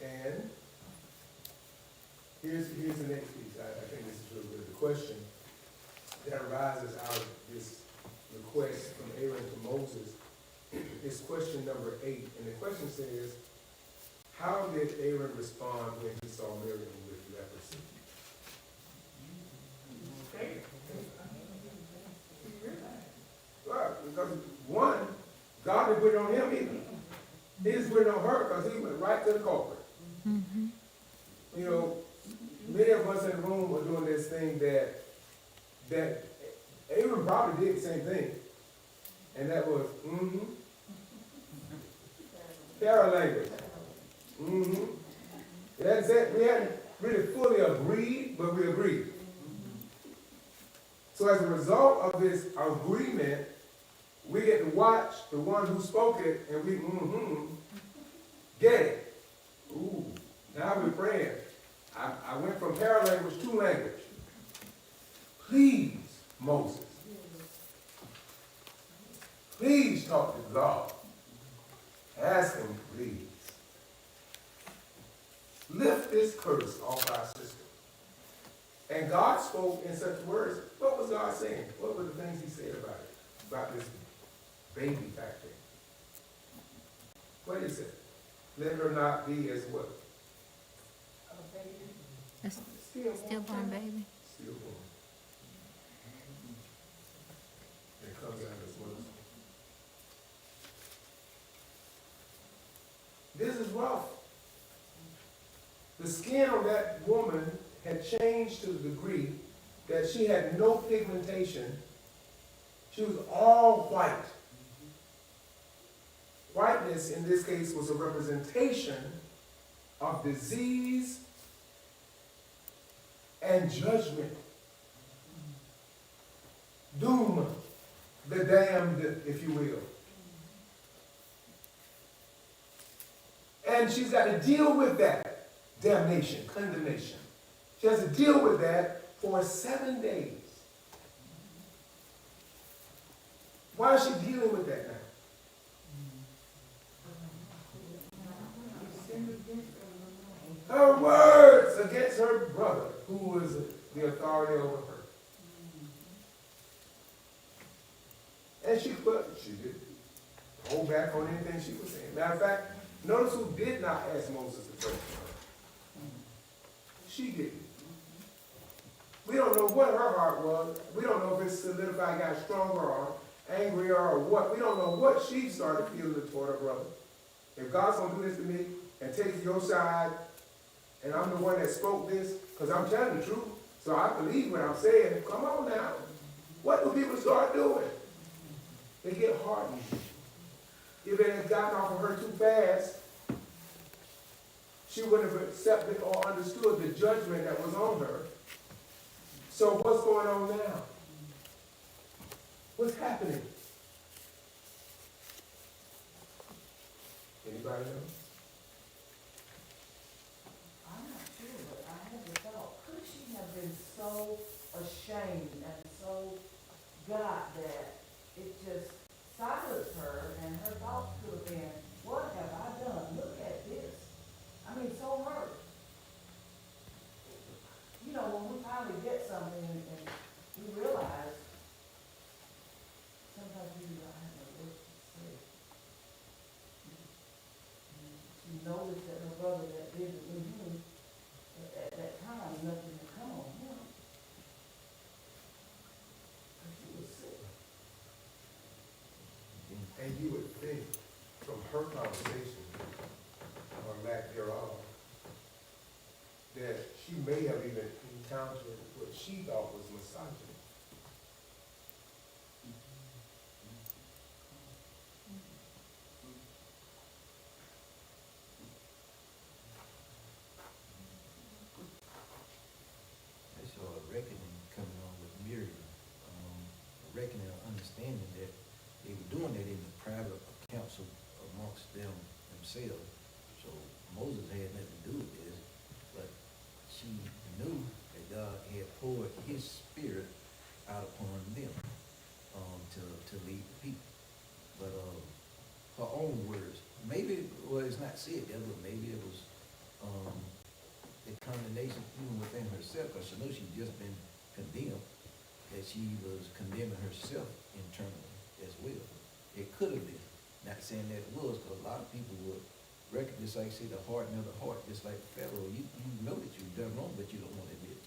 And here's the next piece. I think this is really good. The question that arises out of this request from Aaron to Moses is question number 8. And the question says, how did Aaron respond when he saw Miriam with leprosy? Well, because one, God didn't put it on him either. He just put it on her because he went right to the culprit. Mm-hmm. You know, many of us in the room were doing this thing that Aaron probably did the same thing. And that was, paralanguage. That's it. We hadn't really fully agreed, but we agreed. So as a result of this agreement, we get to watch the one who spoke it and we get it. Ooh, now we're praying. I went from paralanguage to language. Please, Moses. Please talk to God. Ask him, please. Lift this curse off our sister. And God spoke in such words. What was God saying? What were the things he said about it? About this baby factory. What is it? Let her not be as what? A stillborn baby. Stillborn. It comes out as well. This is rough. The skin on that woman had changed to the degree that she had no pigmentation. She was all white. Whiteness, in this case, was a representation of disease and judgment. Doom, the damned, if you will. And she's got to deal with that damnation, condemnation. She has to deal with that for 7 days. Why is she dealing with that now? Her words against her brother, who was the authority over her. And she did hold back on anything she was saying. Matter of fact, notice who did not ask Moses to pray for her. She didn't. We don't know what her heart was. We don't know if it solidified, got stronger or angrier or what. We don't know what she started feeling toward her brother. If God's going to do this to me and take your side, and I'm the one that spoke this, because I'm telling the truth, so I believe what I'm saying. Come on now. What do people start doing? They get hardened. If it had gotten off of her too fast, she wouldn't have accepted or understood the judgment that was on her. So what's going on now? What's happening? Anybody know? I'm not sure, And you would think from her conversation, or lack thereof, that she may have even encountered what she thought was misogyny. I saw a reckoning coming on with Miriam, a reckoning of understanding that they were doing that in the private council amongst themselves. So Moses had nothing to do with this, but she knew that God had poured his spirit out upon them, to lead the people. But, her own words, maybe, well, it's not said there, but maybe it was, a condemnation even within herself, because she knows she'd just been condemned, that she was condemning herself internally as well. It could have been, not saying that it was, because a lot of people would reckon, just like say the heart and the heart, just like Pharaoh, you know that you've done wrong, but you don't want to admit it.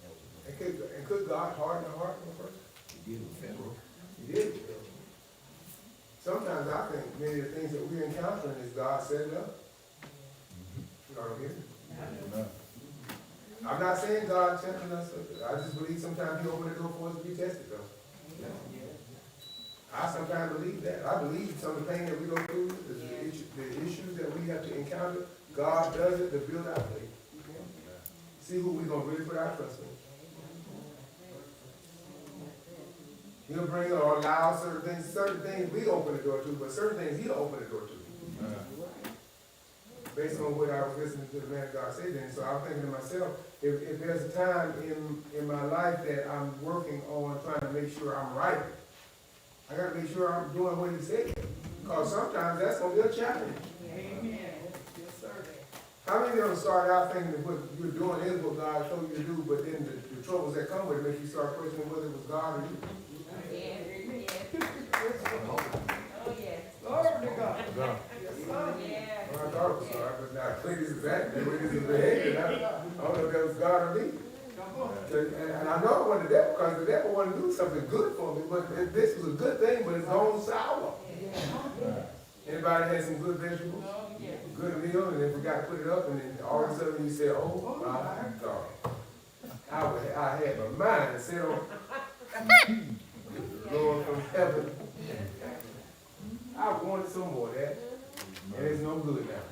That was another. And could God harden the heart of a person? He did it with Pharaoh. He did. Sometimes I think many of the things that we're encountering is God setting up. You know what I mean? Amen. I'm not saying God tempting us. I just believe sometimes he opened the door for us to be tested though. I sometimes believe that. I believe some of the pain that we go through, the issues that we have to encounter, God does it to build our faith. See who we're going to really put our trust in. He'll bring or allow certain things we open the door to, but certain things he'll open the door to. Based on what I was listening to the man God said then. So I'm thinking to myself, if there's a time in my life that I'm working on trying to make sure I'm right, I got to make sure I'm doing what he said. Because sometimes that's going to be a challenge. Amen. Yes, sir. How many of them start out thinking that what you're doing is what God told you to do, but then the troubles that come with it make you start questioning whether it was God or you? Amen. Oh, yes. Glory to God. God. Yes, sir. Yeah. Well, I thought it was God, but now clean this exactly the way this is behaving. I don't know if that was God or me. Come on. And I know it wasn't the devil, because the devil wanted to do something good for me, but this was a good thing, but it's gone sour. Anybody had some good vegetables? Oh, yes. Good meal, and then forgot to put it up, and then all of a sudden you say, oh my God. I had my mind set on the Lord from heaven. I wanted some more of that, and it's no good now.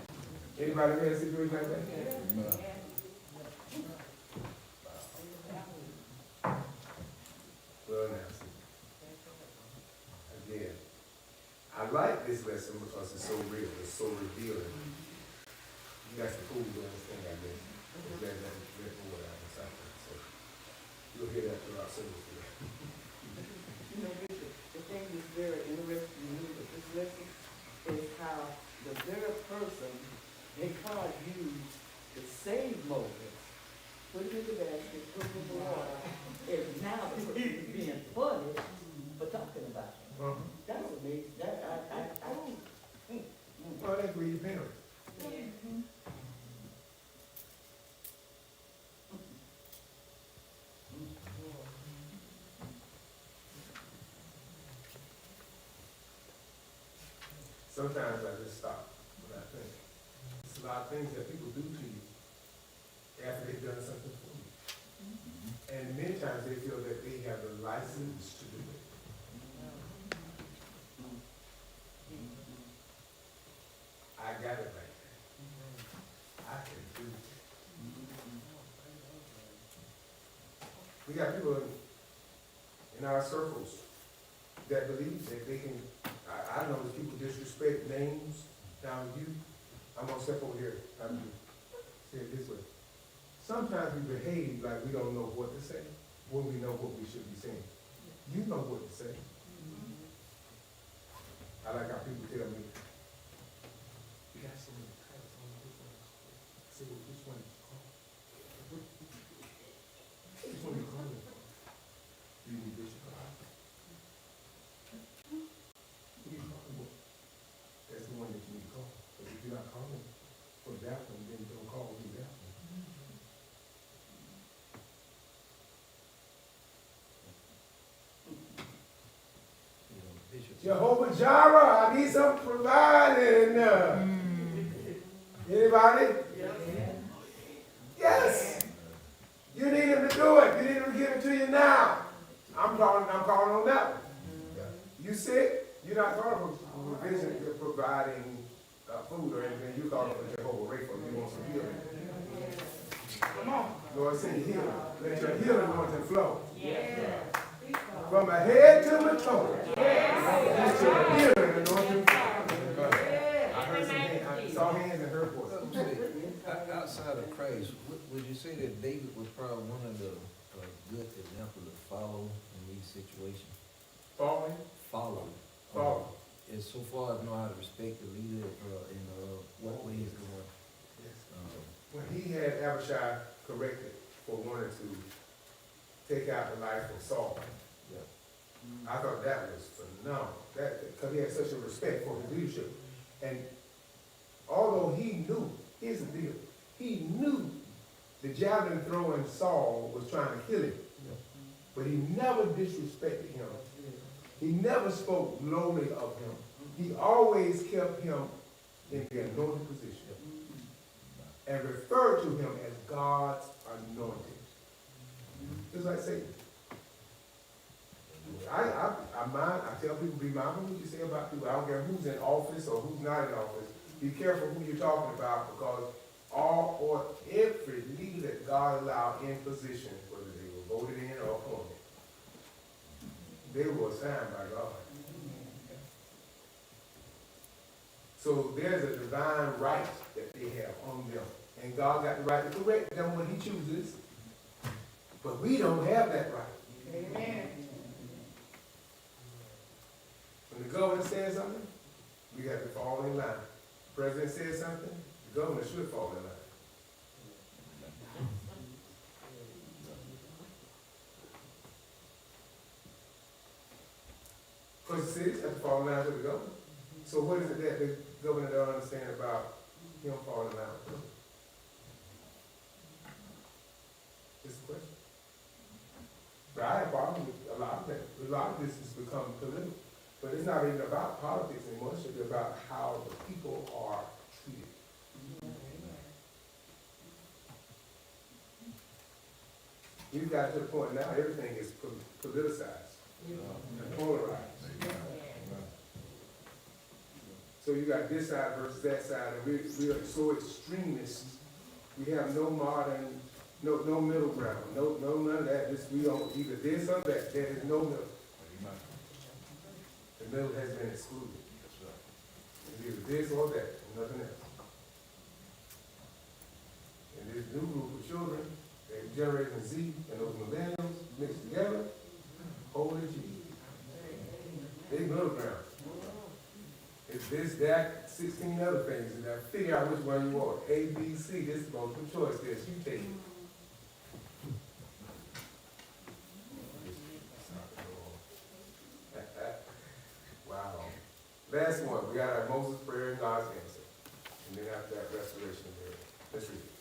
Anybody had a situation like that? Well, now, see. Again, I like this lesson because it's so real, it's so revealing. You got some cool little thing, I guess. That's what I was saying. So you'll hear that throughout service today. You know, Bishop, the thing that's very interesting to me with this lesson is how the very person that God used to save Moses, put him in the basket, put him in the water, is now the person is being punished for talking about him. That's amazing. I don't. Well, that's where you parents. Sometimes I just stop when I think. It's a lot of things that people do to you after they've done something for you. And many times they feel that they have the license to do it. I got it right there. I can do it. We got people in our circles that believe that they can. I know that people disrespect names. Now I'm gonna step over here. I'm gonna say it this way. Sometimes we behave like we don't know what to say when we know what we should be saying. You know what to say. I like how people tell me, you got so many titles on this one. I say, well, which one is called? Which one you calling for? You need Bishop. That's the one that you need to call. But if you're not calling for that one, then don't call me that one. Jehovah Jireh, I need some providing. Anybody? Yes. You need him to do it. You need him to give it to you now. I'm calling on that one. You sick? You're not calling for provision, you're providing food or anything. You calling for Jehovah Rapha. You want some healing. Come on. Lord, send healing. Let your healing anointing flow. From my head to my toe. Let your healing anointing flow. I heard some hands, I saw hands and heard voices. Outside of Christ, would you say that David was probably one of the good examples to follow in these situations? Falling? Follow. As so far as know how to respect the leader in what way he's going. Yes. When he had Abishai corrected for wanting to take out the life of Saul, I thought that was phenomenal. Because he had such a respect for his leadership. And although he knew, here's the deal, he knew the javelin throwing Saul was trying to kill him. But he never disrespected him. He never spoke lowly of him. He always kept him in the anointed position and referred to him as God's anointed. Just like Satan. I tell people, be mindful what you say about people. I don't care who's in office or who's not in office. Be careful who you're talking about, because all or every leader that God allowed in position, whether they were voted in or appointed, they were assigned by God. So there's a divine right that they have on them. And God got the right to correct them when he chooses. But we don't have that right. Amen. When the governor says something, we have to fall in line. The president says something, the governor should fall in line. Because the cities have to fall in line with the governor. So what is it that the governor don't understand about him falling in line with the governor? It's a question. But I have a problem with a lot of that. A lot of this has become political. But it's not even about politics anymore. It should be about how the people are treated. We've got to the point now, everything is politicized and polarized. So you got this side versus that side, and we are so extremist. We have no modern, no middle ground, no none of that. We don't either this or that. There is no middle. The middle has been excluded. It's either this or that, and nothing else. And this new group of children, that Generation Z and those millennials mixed together, holy Jesus. They middle ground. It's this, that, 16 other things, and now figure out which one you want. A, B, C, this is multiple choice. This, you take it. Wow. Last one, we got our Moses prayer and God's answer. And then after that, restoration of Miriam. Let's read it.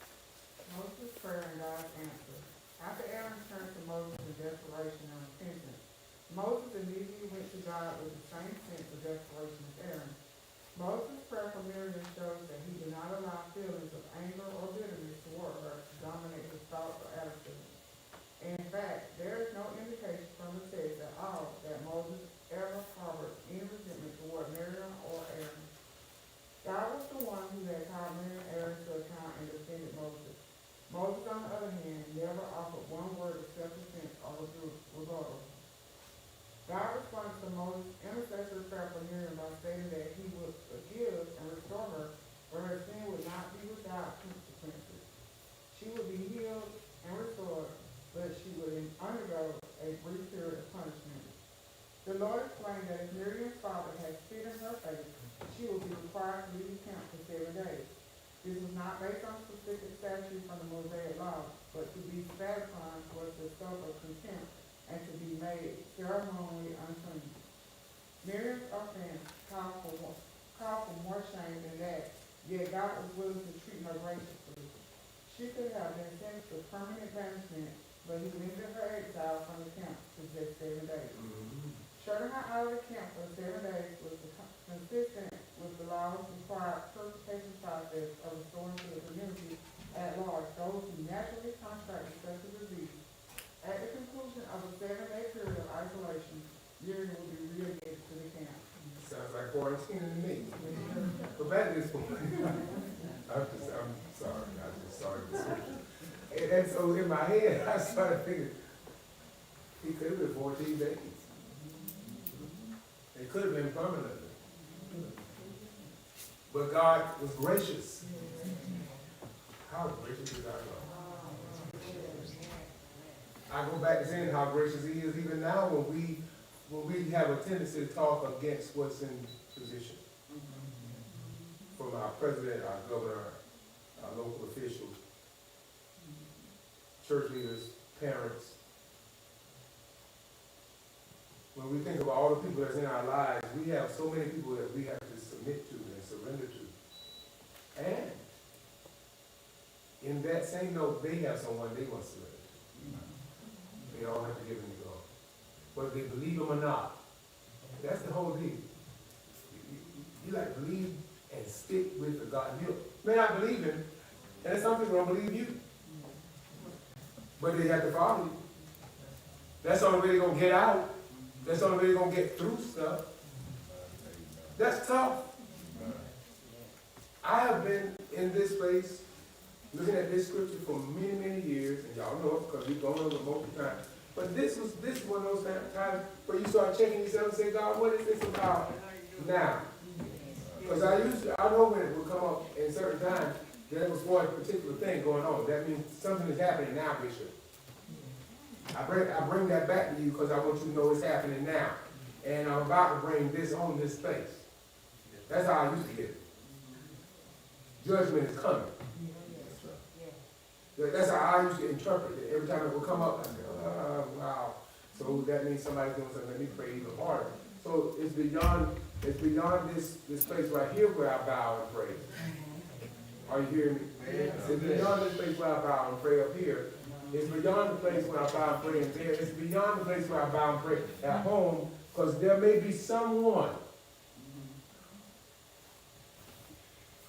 Moses' prayer and God's answer. After Aaron turned to Moses in desperation and repentance, Moses immediately went to God with the same sense of desperation as Aaron. Moses' prayer for Miriam shows that he did not allow feelings of anger or bitterness toward her to dominate his thoughts or attitude. In fact, there is no indication from the text at all that Moses ever harbored any resentment toward Miriam or Aaron. God was the one who had called Miriam and Aaron to account and defended Moses. Moses, on the other hand, never offered one word of self-defense or rebuttal. God responded to Moses' intercessory prayer for Miriam by stating that he would forgive and restore her, but her sin would not be without consequences. She would be healed and restored, but she would undergo a brief period of punishment. The Lord explained that if Miriam's father had spit in her face, she would be required to leave camp for 7 days. This was not based on specific statute from the Mosaic law, but to be spat upon was the scope of contempt and to be made ceremonially unclean. Miriam's offense called for more shame than that, yet God was willing to treat her graciously. She could have been sentenced to permanent banishment, but he limited her exile from the camp to just 7 days. Showing how out of the camp for 7 days was consistent with the laws required purification process of restoring to the community at large those who naturally contracted such a disease. At the conclusion of a 7-day period of isolation, Miriam will be readmitted to the camp. Sounds like quarantining to me. But back to this point. I'm sorry, I just started the scripture. And so in my head, I started thinking, he could have been 14 days. It could have been permanently. But God was gracious. How gracious is our God? I go back to saying how gracious he is even now when we have a tendency to talk against what's in position. From our president, our governor, our local officials, church leaders, parents. When we think of all the people that's in our lives, we have so many people that we have to submit to and surrender to. And in that same note, they have someone they want to surrender to. They all have to give them to God. Whether they believe him or not. That's the whole deal. You like believe and stick with the God. You may not believe him, and some people don't believe you. But they have to follow you. That's the only way they're going to get out. That's the only way they're going to get through stuff. That's tough. I have been in this place looking at this scripture for many, many years, and y'all know it because we've gone over it multiple times. But this was one of those times where you start checking yourself and say, God, what is this about now? Because I know when it would come up in certain times, there was for a particular thing going on. That means something is happening now, Bishop. I bring that back to you because I want you to know it's happening now. And I'm about to bring this on this space. That's how I used to get it. Judgment is coming. That's how I used to interpret it. Every time it would come up, I said, oh, wow. So that means somebody's doing something. Let me pray even harder. So it's beyond this place right here where I bow and pray. Are you hearing me? It's beyond this place where I bow and pray up here. It's beyond the place where I bow and pray in there. It's beyond the place where I bow and pray at home, because there may be someone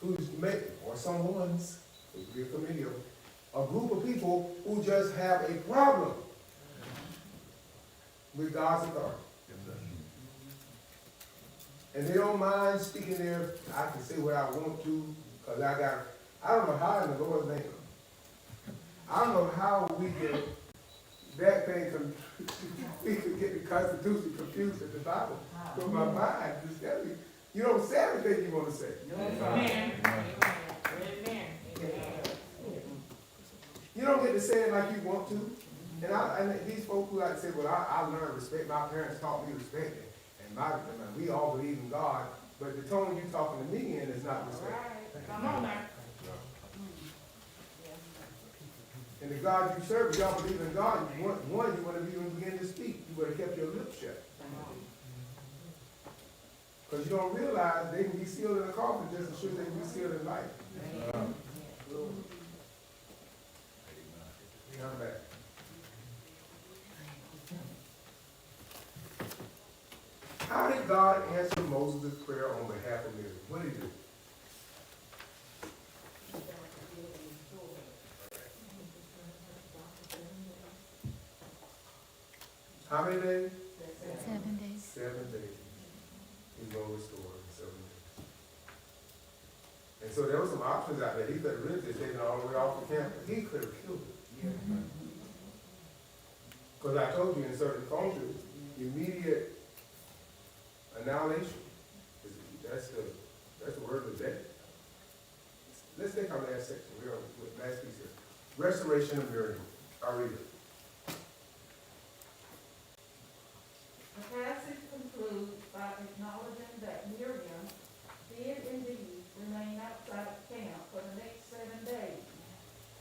who's making, or someone's, who's be familiar, a group of people who just have a problem with God's authority. And they don't mind speaking there. I can say what I want to, because I don't know how in the Lord's name. I don't know how we can, we could get the Constitution confused with the Bible. From my mind, just tell me, you don't say everything you want to say. Amen. You don't get to say it like you want to. And these folks who like to say, well, I learned respect. My parents taught me respect. And we all believe in God. But the tone you're talking to me in is not respect. Come on now. And the God you serve, y'all believe in God. You want to even begin to speak. You would have kept your lips shut. Because you don't realize they can be sealed in a coffin just as sure they can be sealed in life. Come back. How did God answer Moses' prayer on behalf of Miriam? What did he do? How many days? 7 days. 7 days. He's going to restore in 7 days. And so there were some options out there. He could have really just taken it all the way off the campus. He could have killed it. Because I told you in certain cultures, immediate annihilation. That's the word of the day. Let's take our last section. We're on the last piece here. Restoration of Miriam. I'll read it. The passage concludes by acknowledging that Miriam did indeed remain outside of camp for the next 7 days.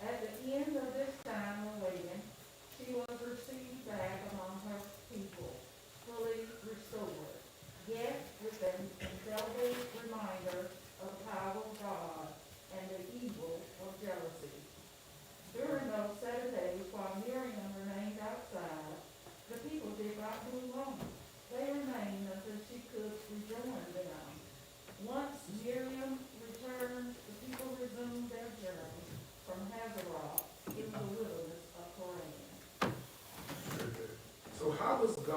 At the end of this time of waiting, she was received back among her people, fully restored, yet with an indelible reminder of the power of God and the evil of jealousy. During those 7 days, while Miriam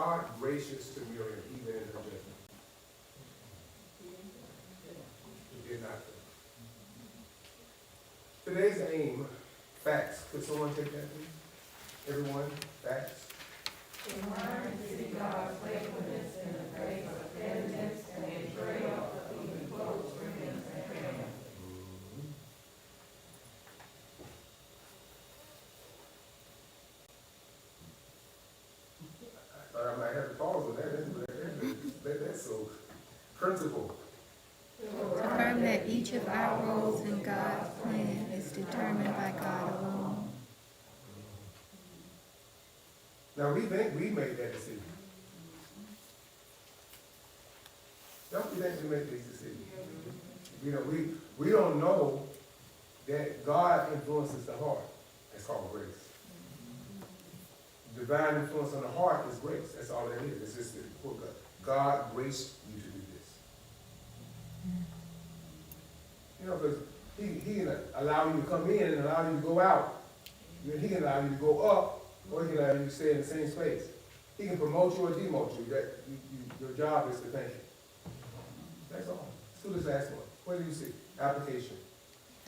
God gracious to Miriam even in her judgment? He did not. Today's aim, facts. Could someone take that, please? Everyone, facts. To learn to see God's faithfulness in the face of evidence and betrayal of even close friends and family. I thought I might have to pause on that. That's so principle. Affirm that each of our roles in God's plan is determined by God alone. Now we think we made that decision. Don't you think we made these decisions? You know, we don't know that God influences the heart. That's called grace. Divine influence on the heart is grace. That's all that is. It's just that God graced you to do this. You know, because he can allow you to come in and allow you to go out. He can allow you to go up, or he can allow you to stay in the same space. He can promote you or demote you. Your job is to think. That's all. Let's do this last one. What do you see? Application.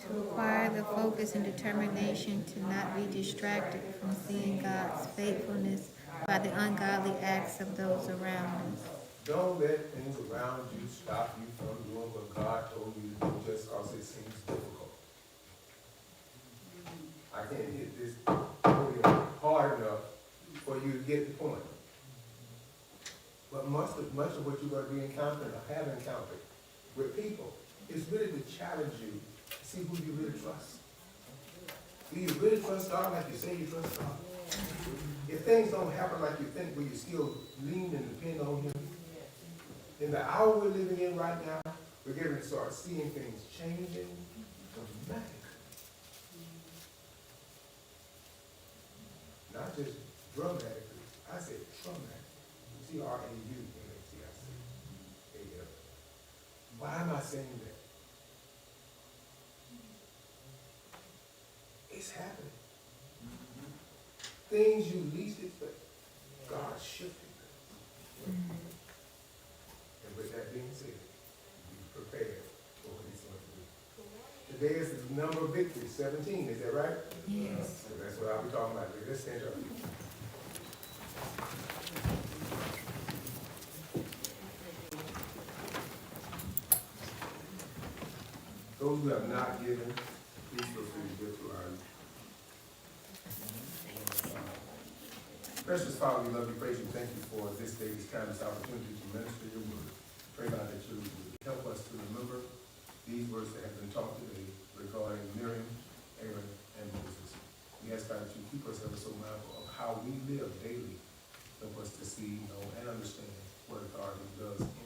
To acquire the focus and determination to not be distracted from seeing God's faithfulness by the ungodly acts of those around us. Don't let things around you stop you from doing what God told you to do just because it seems difficult. I can't hit this podium hard enough for you to get the point. But much of what you're going to be encountering or have encountered with people is really to challenge you to see who you really trust. Do you really trust God like you say you trust God? If things don't happen like you think, will you still lean and depend on Him? In the hour we're living in right now, we're getting to start seeing things changing dramatically. Not just dramatically, I said traumatic. T-R-A-U-M-A-T-I-C. Why am I saying that? It's happening. Things you least expect, God shifting them. And with that being said, be prepared for what He's going to do. Today is the number of victory, 17. Is that right? Yes. So that's what I'll be talking about. Let's stand up. Those who have not given, please feel free to give to our precious Father, we love you, praise you, thank you for this day, this time, this opportunity to minister your word. Pray, God, that you would help us to remember these words that have been taught today regarding Miriam, Aaron, and Moses. We ask, God, that you keep us ever so mindful of how we live daily. Help us to see, know, and understand what authority does in